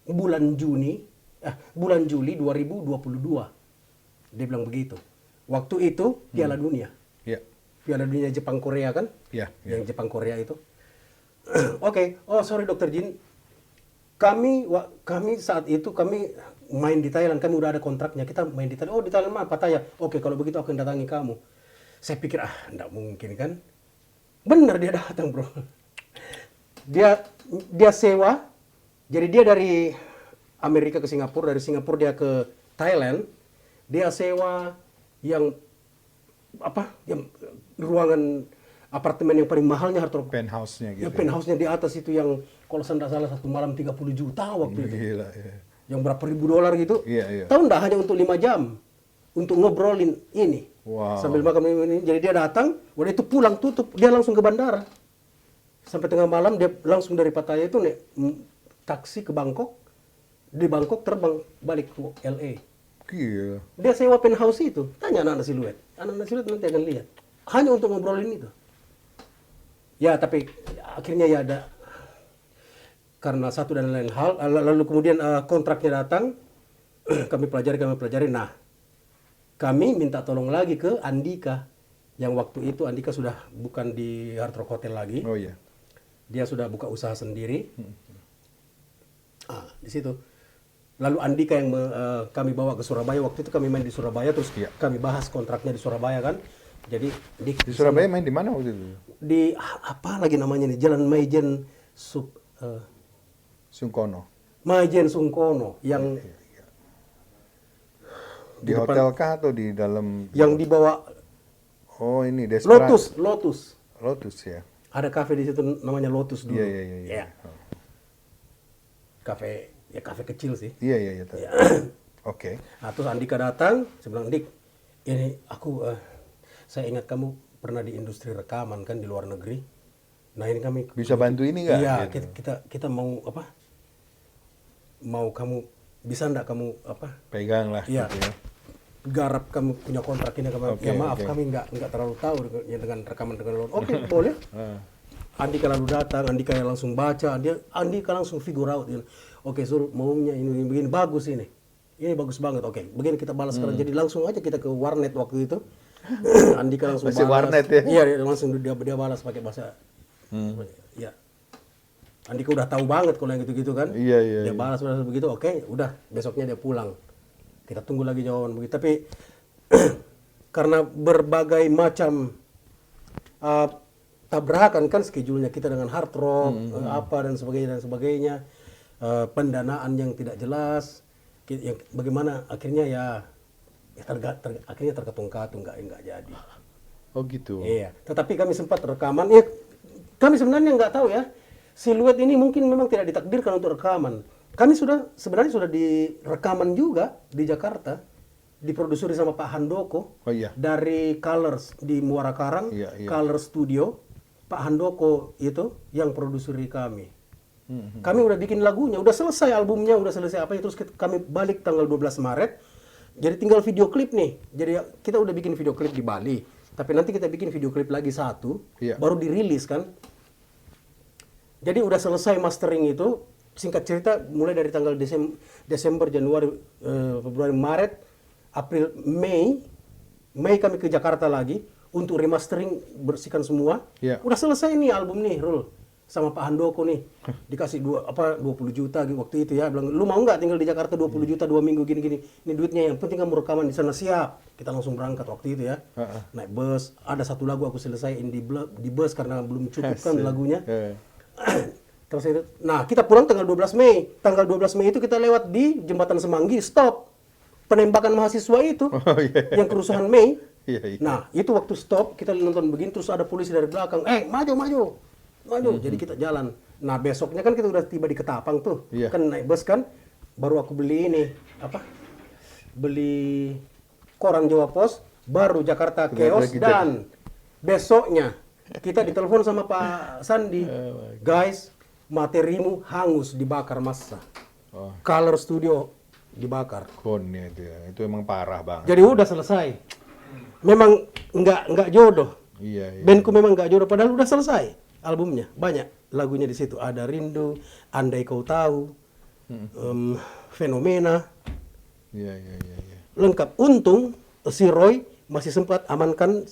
bulan Juli 2022. Dia bilang begitu. Waktu itu Piala Dunia.
Iya.
Piala Dunia Jepang Korea kan?
Iya.
Yang Jepang Korea itu. Oke. Oh sorry Dr. Jin. Kami saat itu kami main di Thailand, kami udah ada kontraknya, kita main di Thailand. Oh di Thailand mah Pattaya. Oke kalau begitu aku akan datangi kamu. Saya pikir enggak mungkin kan. Benar dia datang bro. Dia sewa. Jadi dia dari Amerika ke Singapura, dari Singapura dia ke Thailand. Dia sewa yang ruangan apartemen yang paling mahalnya Hard Rock.
Penthouse-nya gitu.
Ya, penthouse-nya di atas itu yang kalau saya tidak salah 1 malam 30 juta waktu itu.
Gila, ya.
Yang berapa ribu dolar gitu.
Iya, iya.
Tahu enggak, hanya untuk 5 jam. Untuk ngobrolin ini.
Wow.
Sambil makan ini. Jadi dia datang, udah itu pulang tutup, dia langsung ke bandara. Sampai tengah malam dia langsung dari Pattaya itu naik taksi ke Bangkok. Di Bangkok terbang balik ke LA.
Gila.
Dia sewa penthouse itu. Tanya anak-anak siluet. Anak-anak siluet nanti akan lihat. Hanya untuk ngobrolin itu. Ya, tapi akhirnya ya ada karena satu dan lain hal. Lalu kemudian kontraknya datang. kami pelajari. Nah, kami minta tolong lagi ke Andika. Yang waktu itu Andika sudah bukan di Hard Rock Hotel lagi.
Oh iya.
Dia sudah buka usaha sendiri. Di situ. Lalu Andika yang kami bawa ke Surabaya. Waktu itu kami main di Surabaya, terus kami bahas kontraknya di Surabaya kan. Jadi
di Surabaya main di mana waktu itu?
Di apa lagi namanya nih? Jalan Maijen
Sungkono.
Maijen Sungkono yang
Di hotel kah atau di dalam?
yang dibawa
Oh ini Desperate.
Lotus
ya.
ada kafe di situ namanya Lotus dulu.
Iya.
Kafe kecil sih.
Iya. Oke.
Nah, terus Andika datang, saya bilang, Dik, ini saya ingat kamu pernah di industri rekaman kan di luar negeri. Nah ini kami
Bisa bantu ini nggak?
Iya,
Gitu.
kita mau apa? Mau kamu bisa ndak kamu apa?
Pegang lah.
Iya.
Gitu ya.
Garap kamu punya kontrak ini kamu.
Oke,
Ya maaf
oke.
kami nggak terlalu tahu dengan rekaman dengan luar. Oke boleh. Andika lalu datang, Andika yang langsung baca, Andika langsung figure out. Oke, suruh maunya ini begini bagus ini. Ini bagus banget. Oke, begini kita balas sekarang. Jadi langsung aja kita ke warnet waktu itu. Andika langsung
Masih
balas.
warnet ya?
Iya, langsung dia balas pakai bahasa. Ya. Andika udah tahu banget kalau yang gitu-gitu kan.
Iya.
Dia balas begitu. Oke, udah besoknya dia pulang. Kita tunggu lagi jawaban begitu. Tapi karena berbagai macam tabrakan kan schedule-nya kita dengan Hard Rock, apa dan sebagainya, pendanaan yang tidak jelas, bagaimana akhirnya akhirnya terkatung-katung nggak jadi.
Oh gitu.
Iya. Tetapi kami sempat rekaman. Ya, kami sebenarnya nggak tahu ya. Siluet ini mungkin memang tidak ditakdirkan untuk rekaman. Kami sebenarnya sudah direkaman juga di Jakarta, diproduseri sama Pak Handoko.
Oh iya.
Dari Colors di Muara Karang,
Iya.
Colors Studio. Pak Handoko itu yang produseri kami. Kami udah bikin lagunya, udah selesai albumnya, udah selesai apa itu, terus kami balik tanggal 12 Maret. Jadi tinggal video klip nih. Jadi kita udah bikin video klip di Bali. Tapi nanti kita bikin video klip lagi satu, baru dirilis kan. Jadi udah selesai mastering itu. Singkat cerita, mulai dari tanggal Desember, Januari, Februari, Maret, April, Mei kami ke Jakarta lagi untuk remastering, bersihkan semua. Udah selesai nih album nih, Rul. Sama Pak Handoko nih. Dikasih 20 juta waktu itu ya. Bilang, lu mau nggak tinggal di Jakarta 20 juta 2 minggu gini-gini. Ini duitnya, yang penting kamu rekaman di sana. Siap. Kita langsung berangkat waktu itu ya. Naik bus. Ada satu lagu aku selesaiin di bus karena belum cukup kan lagunya. Terus itu, nah kita pulang tanggal 12 Mei. Tanggal 12 Mei itu kita lewat di Jembatan Semanggi, stop. Penembakan mahasiswa itu,
Oh, iya.
yang kerusuhan Mei.
Iya, iya.
Nah, itu waktu stop, kita nonton begini, terus ada polisi dari belakang. Maju, maju, maju. Jadi kita jalan. Nah, besoknya kan kita udah tiba di Ketapang tuh.
Iya.
Kan naik bus kan. Baru aku beli ini, apa? Beli koran Jawa Pos, baru Jakarta Chaos,
lagi
dan besoknya kita ditelepon sama Pak Sandi. Guys, materimu hangus, dibakar massa.
Oh,
Color Studio dibakar.
konnya itu ya. Itu emang parah banget.
Jadi udah selesai. Memang nggak jodoh.
Iya, iya.
Bandku memang nggak jodoh, padahal udah selesai albumnya. Banyak lagunya di situ. Ada Rindu, Andai Kau Tahu, Fenomena,
Iya, iya, iya, iya.
lengkap. Untung si Roy masih sempat amankan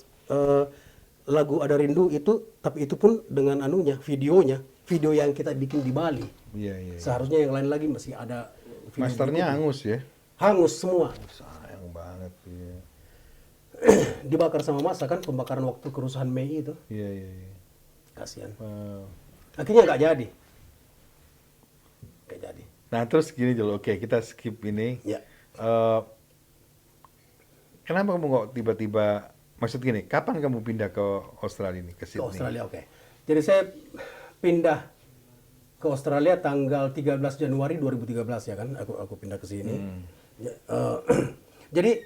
lagu Ada Rindu itu, tapi itu pun dengan anunya, videonya, video yang kita bikin di Bali.
Iya, iya.
Seharusnya yang lain lagi masih ada. Video
Masternya hangus ya.
hangus semua.
Sayang banget. Iya,
Dibakar sama massa kan, pembakaran waktu kerusuhan Mei itu.
iya, iya. Iya.
Kasihan.
Wow.
Akhirnya nggak jadi. Nggak jadi.
Nah terus gini dulu, oke kita skip ini.
Ya.
Eh, kenapa kamu kok tiba-tiba, maksud gini, kapan kamu pindah ke Australia ini, ke
Ke
Sydney?
Australia, oke. Jadi saya pindah ke Australia tanggal 13 Januari 2013 ya kan. Aku pindah ke sini. Ya, jadi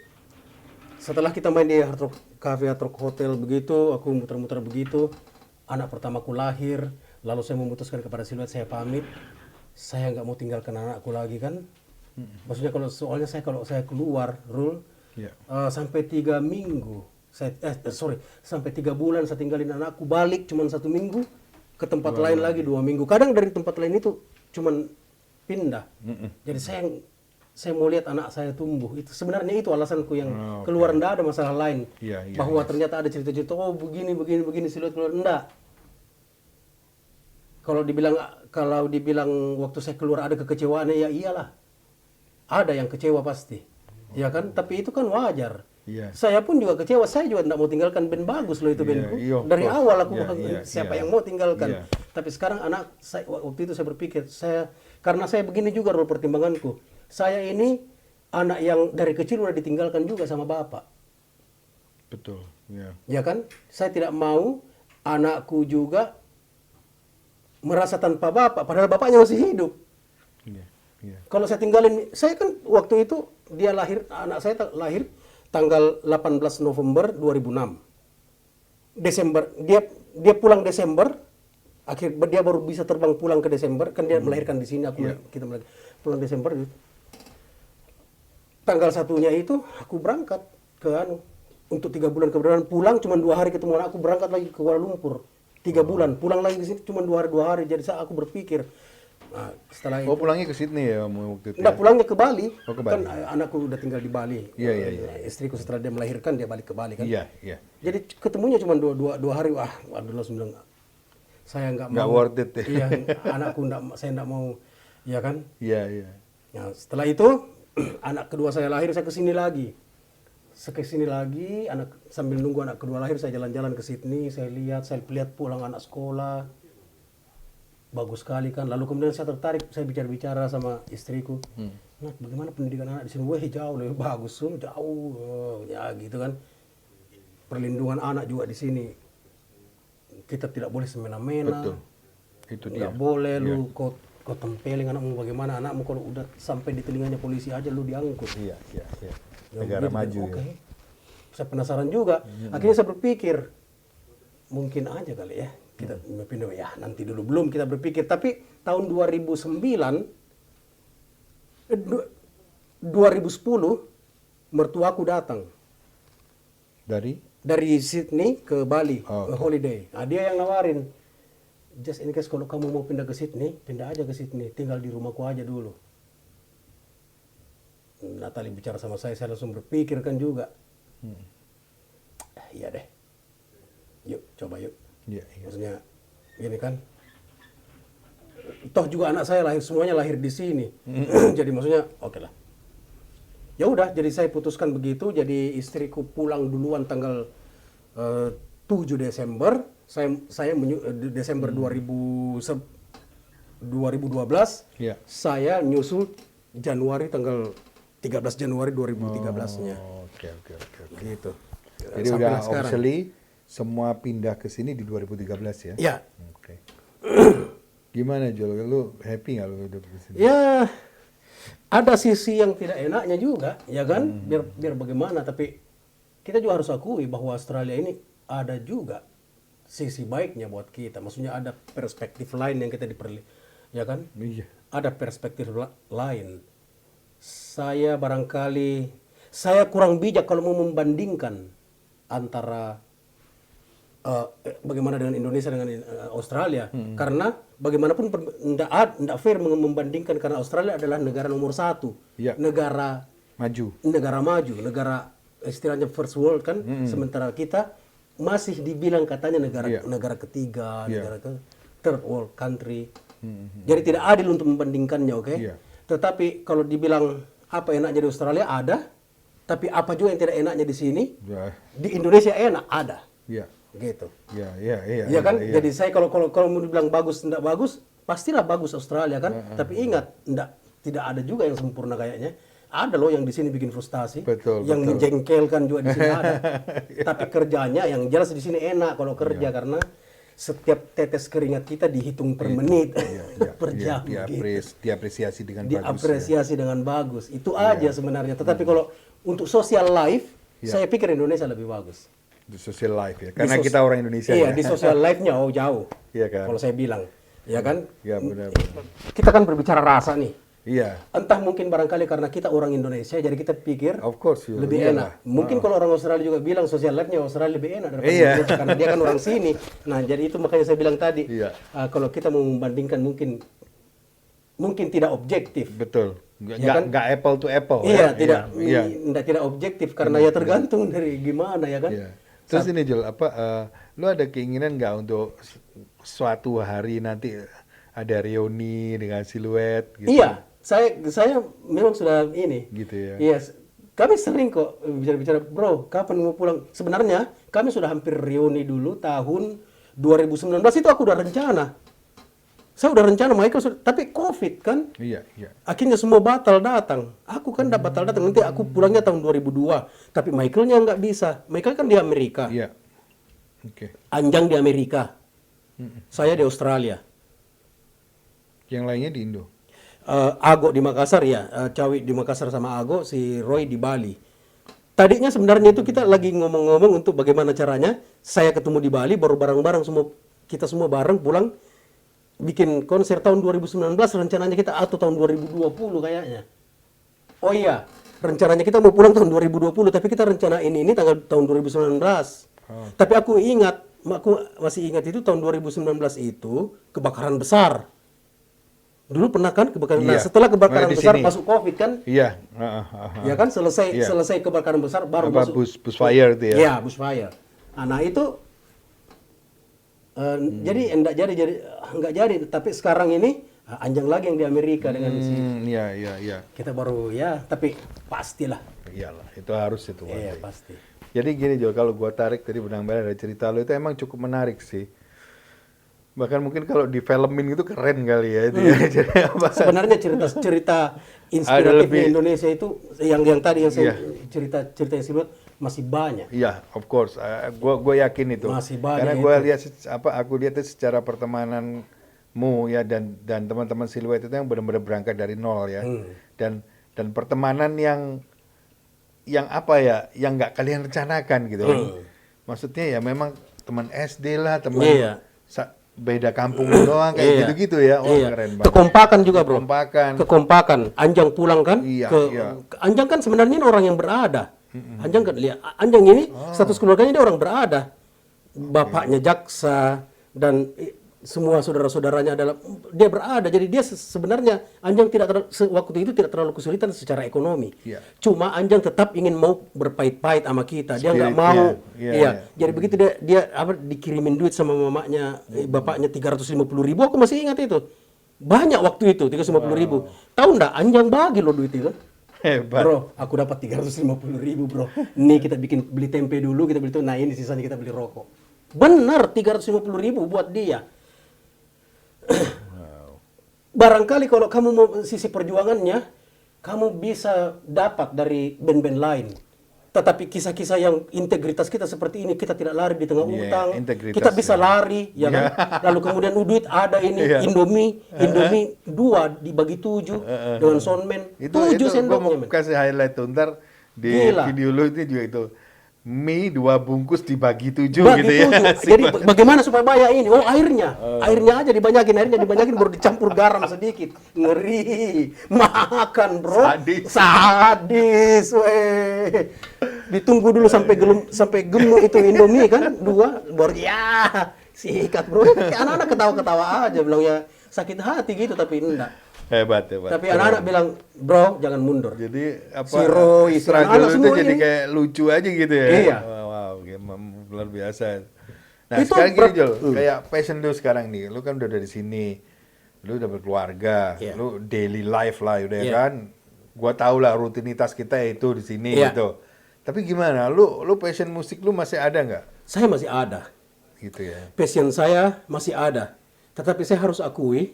setelah kita main di Hard Rock Cafe, Hard Rock Hotel begitu, aku muter-muter begitu. Anak pertamaku lahir, lalu saya memutuskan kepada Siluet, saya pamit. Saya nggak mau tinggalkan anakku lagi kan. Maksudnya soalnya kalau saya keluar, Rul,
Iya.
sampai 3 minggu, sampai 3 bulan saya tinggalin anakku, balik cuma 1 minggu, ke tempat lain lagi 2 minggu. Kadang dari tempat lain itu cuman pindah. Jadi saya mau lihat anak saya tumbuh. Itu sebenarnya itu alasanku yang keluar, ndak ada masalah lain.
Iya, iya,
Bahwa ternyata ada cerita-cerita, oh begini Siluet keluar, ndak. Kalau dibilang waktu saya keluar ada kekecewaannya, ya iyalah. Ada yang kecewa pasti. Ya kan? Tapi itu kan wajar.
Iya.
Saya pun juga kecewa, saya juga tidak mau tinggalkan band bagus loh itu
Iya,
bandku.
iya, of
Dari
course.
awal aku
Iya,
siapa
iya.
yang mau tinggalkan.
Iya.
Tapi sekarang waktu itu saya berpikir, karena saya begini juga role pertimbanganku. Saya ini anak yang dari kecil udah ditinggalkan juga sama bapak.
Betul. Iya.
Ya kan? Saya tidak mau anakku juga merasa tanpa bapak, padahal bapaknya masih hidup.
Iya. Iya.
Kalau saya tinggalin, saya kan waktu itu anak saya lahir tanggal 18 November 2006. Desember, dia pulang Desember, dia baru bisa terbang pulang ke Desember, kan dia melahirkan di sini, kita pulang Desember. Tanggal 1-nya itu aku berangkat ke untuk 3 bulan kemudian pulang cuma 2 hari ketemu anak, aku berangkat lagi ke Kuala Lumpur. 3 bulan, pulang lagi ke sini cuma 2 hari. Jadi aku berpikir, nah, setelah itu,
Pulangnya ke Sydney ya kamu waktu itu?
enggak, pulangnya ke Bali.
Oh, ke Bali.
Kan anakku udah tinggal di Bali.
Iya, iya, iya.
Istriku setelah dia melahirkan, dia balik ke Bali kan.
Iya, iya.
Jadi ketemunya cuma 2 hari. Wah, waduh, langsung bilang, saya nggak mau.
Nggak worth it ya.
Iya, anakku saya nggak mau. Iya kan?
Iya, iya.
Nah, setelah itu, anak kedua saya lahir, saya kesini lagi. Sambil nunggu anak kedua lahir, saya jalan-jalan ke Sydney, saya lihat pulang anak sekolah. Bagus sekali kan. Lalu kemudian saya tertarik, saya bicara-bicara sama istriku. Nah, bagaimana pendidikan anak di sini? Wah, jauh lebih bagus, jauh. Ya gitu kan. Perlindungan anak juga di sini. Kita tidak boleh semena-mena.
Betul. Itu dia.
Nggak boleh lu kau tempelin anakmu, bagaimana anakmu kalau udah sampai di telinganya polisi aja lu diangkut.
Iya, iya, iya.
Ya,
Negara
begitu.
maju
Oke.
ya.
Saya penasaran juga. Akhirnya saya berpikir, mungkin aja kali ya kita pindah, ya nanti dulu, belum kita berpikir. Tapi tahun 2009, 2010 mertuaku datang dari Sydney ke Bali, holiday. Nah, dia yang nawarin, just in case kalau kamu mau pindah ke Sydney, pindah aja ke Sydney, tinggal di rumahku aja dulu. Natali bicara sama saya langsung berpikirkan juga. Iya deh, yuk coba yuk.
Iya, iya.
Maksudnya gini kan, toh juga anak saya semuanya lahir di sini. Jadi maksudnya oke lah. Ya udah, jadi saya putuskan begitu. Jadi istriku pulang duluan tanggal 7 Desember. Desember 2009 2012,
Iya.
saya nyusul Januari tanggal 13 Januari 2013-nya.
Oke.
Gitu.
Jadi
Sampailah
udah
sekarang.
officially semua pindah ke sini di 2013 ya?
Ya.
Oke. Gimana Jol? Lu happy nggak lu hidup di sini?
Ya, ada sisi yang tidak enaknya juga, ya kan? Biar bagaimana, tapi kita juga harus akui bahwa Australia ini ada juga sisi baiknya buat kita. Maksudnya ada perspektif lain yang kita ya kan?
Iya.
Ada perspektif lain. Saya kurang bijak kalau mau membandingkan antara bagaimana dengan Indonesia dengan Australia, karena bagaimanapun tidak fair membandingkan, karena Australia adalah negara nomor 1,
Iya.
negara
Maju.
negara istilahnya first world kan, sementara kita masih dibilang katanya negara ketiga,
Iya.
negara third world country. Jadi tidak adil untuk membandingkannya, oke?
Iya.
Tetapi kalau dibilang apa enaknya di Australia ada, tapi apa juga yang tidak enaknya di sini?
Ya.
Di Indonesia enak ada,
Iya.
gitu.
Iya.
Iya kan? Jadi saya kalau mau dibilang bagus tidak bagus, pastilah bagus Australia kan. Tapi ingat, tidak ada juga yang sempurna kayaknya. Ada loh yang di sini bikin frustasi,
Betul,
yang
betul.
menjengkelkan juga di sini ada. Tapi kerjanya yang jelas di sini enak kalau kerja, karena setiap tetes keringat kita dihitung per menit, per jam.
Diapresiasi dengan bagus.
Diapresiasi dengan bagus. Itu aja sebenarnya. Tetapi kalau untuk social life, saya pikir Indonesia lebih bagus.
Di social life ya. Karena kita orang Indonesia
Iya,
ya.
di social life-nya jauh.
Iya kan?
Kalau saya bilang, ya kan?
Iya benar.
Kita kan berbicara rasa nih.
Iya.
Entah mungkin barangkali karena kita orang Indonesia, jadi kita pikir
Of course.
lebih enak. Mungkin kalau orang Australia juga bilang social life-nya Australia lebih enak daripada
Iya.
Indonesia, karena dia kan orang sini. Nah, jadi itu makanya saya bilang tadi,
Iya.
kalau kita mau membandingkan mungkin tidak objektif.
Betul.
Ya kan?
Nggak apple to apple.
Iya,
ya? Iya.
tidak objektif, karena ya tergantung dari gimana, ya kan?
Iya. Terus ini Jul, lu ada keinginan nggak untuk suatu hari nanti ada reuni dengan siluet gitu?
Iya, saya memang sudah ini.
Gitu ya.
Iya, kami sering kok bicara-bicara, bro, kapan mau pulang? Sebenarnya kami sudah hampir reuni dulu tahun 2019, itu aku udah rencana. Saya udah rencana, Michael tapi COVID kan.
Iya.
Akhirnya semua batal datang. Aku kan dapat batal datang, nanti aku pulangnya tahun 2002. Tapi Michaelnya nggak bisa. Michael kan di Amerika.
Iya. Oke.
Anjang di Amerika. Saya di Australia.
Yang lainnya di Indo.
Ago di Makassar ya, Cawi di Makassar sama Ago, si Roy di Bali. Tadinya sebenarnya itu kita lagi ngomong-ngomong untuk bagaimana caranya saya ketemu di Bali, baru bareng-bareng kita semua bareng pulang bikin konser tahun 2019 rencananya kita, atau tahun 2020 kayaknya. Oh iya, rencananya kita mau pulang tahun 2020, tapi kita rencana ini tahun 2019. Tapi aku masih ingat itu tahun 2019 itu kebakaran besar. Dulu pernah kan kebakaran.
Iya.
Nah, setelah kebakaran
Di
besar
sini.
masuk Covid kan?
Iya.
Ya kan,
Iya.
selesai kebakaran besar baru
Apa,
masuk
bushfire itu ya?
Iya, bushfire. Nah, itu jadi enggak jadi, tapi sekarang ini anjang lagi yang di Amerika dengan si
Iya.
kita baru ya, tapi pastilah.
Iyalah, itu harus itu.
Iya, pasti.
Jadi gini Jo, kalau gua tarik tadi benang merah dari cerita lo itu emang cukup menarik sih. Bahkan mungkin kalau di filmin itu keren kali ya itu ya. Jadi apa?
Sebenarnya cerita inspiratifnya Indonesia itu yang tadi yang saya cerita yang sebut masih banyak.
Iya, of course. Gue yakin itu.
Masih banyak.
Karena gue lihat aku lihat itu secara pertemananmu ya dan teman-teman siluet itu yang benar-benar berangkat dari nol ya. Dan pertemanan yang apa ya, yang nggak kalian rencanakan gitu. Maksudnya ya memang teman SD lah, teman beda kampung doang kayak gitu-gitu ya. Keren banget.
Kekompakan juga, bro.
Kekompakan.
Anjang pulang kan?
Iya.
Anjang kan sebenarnya orang yang berada. Anjang kan lihat. Anjang ini status keluarganya dia orang berada. Bapaknya jaksa dan semua saudara-saudaranya adalah dia berada. Jadi dia sebenarnya Anjang waktu itu tidak terlalu kesulitan secara ekonomi.
Iya.
Cuma Anjang tetap ingin mau berpait-pait sama kita. Dia nggak mau. Iya. Jadi begitu dia dikirimin duit sama mamanya, bapaknya 350.000. Aku masih ingat itu. Banyak waktu itu 350.000. Tahu nggak? Anjang bagi lo duit itu.
Hebat.
Bro, aku dapat 350.000, bro. Nih kita beli tempe dulu, kita beli itu. Nah ini sisanya kita beli rokok. Benar, 350.000 buat dia. barangkali kalau kamu mau sisi perjuangannya, kamu bisa dapat dari band-band lain. Tetapi kisah-kisah yang integritas kita seperti ini, kita tidak lari di tengah utang,
integritas,
kita bisa lari, ya kan? Lalu kemudian duit ada ini, Indomie 2 dibagi 7 dengan soundman, 7
Itu gue mau
sendoknya. Men.
kasih highlight tuh, ntar di
Gila.
video lu itu juga itu. Mie 2 bungkus dibagi 7
Bagi
gitu ya.
7. Jadi bagaimana supaya banyak ini? Oh airnya aja dibanyakin baru dicampur garam sedikit. Ngeri, makan bro. Sadis, weh. Ditunggu dulu sampai gemuk itu Indomie kan 2 baru ya sikat bro. Anak-anak ketawa-ketawa aja bilang ya sakit hati gitu tapi enggak.
Hebat.
Tapi anak-anak bilang, bro jangan mundur.
Jadi apa?
Si Roy,
struggle
anak-anak
itu
semua
jadi
ini.
kayak lucu aja gitu ya.
Iya.
Wow, luar biasa. Nah,
Itu
sekarang gini Jol, kayak passion lu sekarang nih, lu kan udah dari sini, lu udah berkeluarga,
Iya.
lu daily life lah udah
Iya.
kan. Gua tahu lah rutinitas kita itu di sini
Iya.
gitu. Tapi gimana? Lu passion musik lu masih ada nggak?
Saya masih ada.
Gitu ya.
Passion saya masih ada. Tetapi saya harus akui,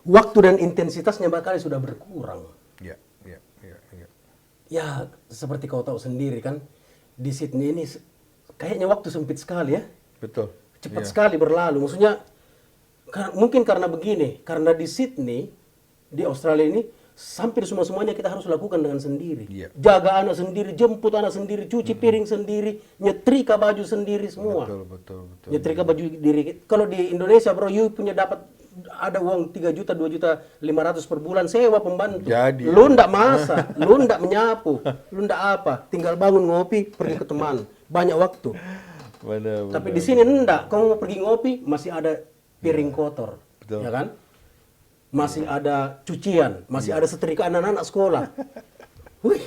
waktu dan intensitasnya bakal sudah berkurang.
Iya.
Ya, seperti kau tahu sendiri kan, di Sydney ini kayaknya waktu sempit sekali ya.
Betul.
Cepat sekali berlalu. Maksudnya, mungkin karena begini, karena di Sydney, di Australia ini, hampir semuanya kita harus lakukan dengan sendiri.
Iya.
Jaga anak sendiri, jemput anak sendiri, cuci piring sendiri, nyetrika baju sendiri semua.
Betul.
Nyetrika baju diri. Kalau di Indonesia bro, you punya dapat ada uang 3 juta, 2 juta 500 per bulan sewa pembantu.
Jadi.
Lu ndak masak, lu ndak menyapu, lu ndak apa. Tinggal bangun ngopi, pergi ke teman. Banyak waktu.
Benar.
Tapi di sini ndak. Kamu mau pergi ngopi, masih ada piring kotor.
Betul.
Ya kan? Masih ada cucian, masih ada setrika anak-anak sekolah. Wih.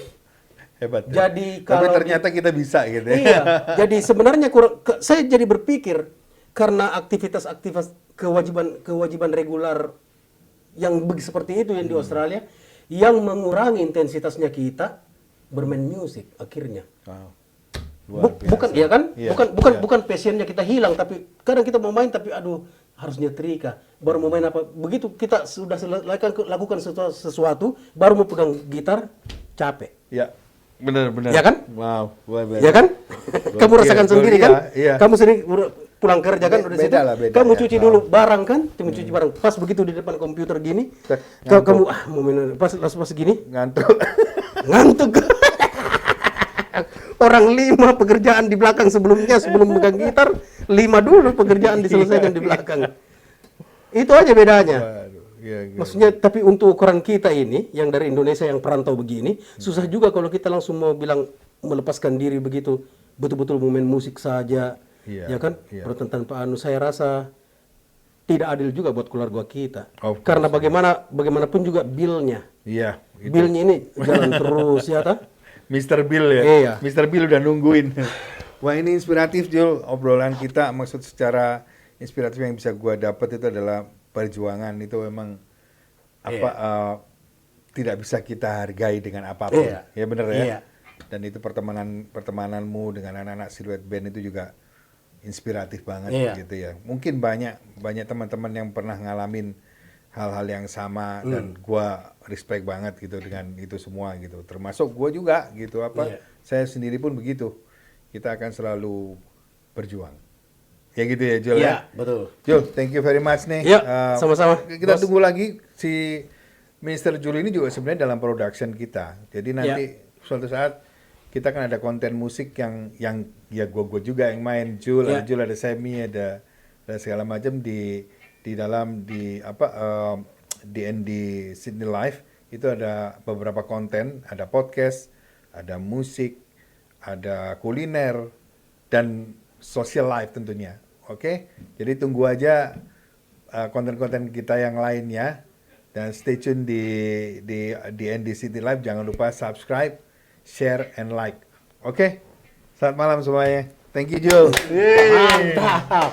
Hebat. Ya?
Jadi
Tapi
kalau
ternyata kita bisa gitu ya.
Iya. Jadi sebenarnya saya jadi berpikir karena aktivitas kewajiban reguler yang seperti itu yang di Australia yang mengurangi intensitasnya kita bermain musik akhirnya.
Wow. Luar biasa.
Bukan ya kan?
Iya,
Bukan passionnya kita hilang tapi kadang kita mau main tapi aduh harus nyetrika baru mau main apa begitu kita sudah lakukan sesuatu baru mau pegang gitar capek.
Ya, benar.
Ya kan?
Wow, luar biasa.
Ya kan? Kamu rasakan sendiri kan?
Iya.
Kamu sendiri pulang kerja kan udah situ.
Beda,
Kamu
ya.
cuci dulu barang kan? Kamu cuci barang. Pas begitu di depan komputer gini, kamu mau main pas gini
Ngantuk.
ngantuk. Orang 5 pekerjaan di belakang sebelum megang gitar, 5 dulu pekerjaan diselesaikan di belakang. Itu aja bedanya.
Waduh, iya.
Maksudnya tapi untuk ukuran kita ini yang dari Indonesia yang perantau begini, susah juga kalau kita langsung mau bilang melepaskan diri begitu, betul-betul mau main musik saja.
Iya,
Ya kan?
iya.
Tanpa saya rasa tidak adil juga buat keluarga kita.
Of course.
Karena bagaimanapun juga bill-nya.
Iya. Gitu.
Bill-nya ini jalan terus ya ta?
Mr. Bill ya.
Iya.
Mr. Bill udah nungguin. Wah, ini inspiratif Jul, obrolan kita. Maksud secara inspiratif yang bisa gua dapat itu adalah perjuangan itu memang tidak bisa kita hargai dengan apapun.
Iya.
Ya benar ya.
Iya.
Dan itu pertemananmu dengan anak-anak Silhouette Band itu juga inspiratif banget
Iya.
gitu ya. Mungkin banyak teman-teman yang pernah ngalamin hal-hal yang sama dan gua respect banget gitu dengan itu semua gitu. Termasuk gua juga gitu
Iya.
Saya sendiri pun begitu. Kita akan selalu berjuang. Ya gitu ya Jul
Iya,
ya.
betul.
Jul, thank you very much nih.
Iya, sama-sama,
Kita
Bos.
tunggu lagi si Mr. Jul ini juga sebenarnya dalam production kita. Jadi nanti suatu saat kita kan ada konten musik yang ya gue juga yang main Jul, ada Jul, ada Semi, ada segala macam di dalam di DND Sydney Live itu ada beberapa konten, ada podcast, ada musik, ada kuliner dan social life tentunya. Oke, jadi tunggu aja konten-konten kita yang lainnya dan stay tune di DND Sydney Live. Jangan lupa subscribe, share, and like. Oke, selamat malam semuanya. Thank you Jul.
Mantap.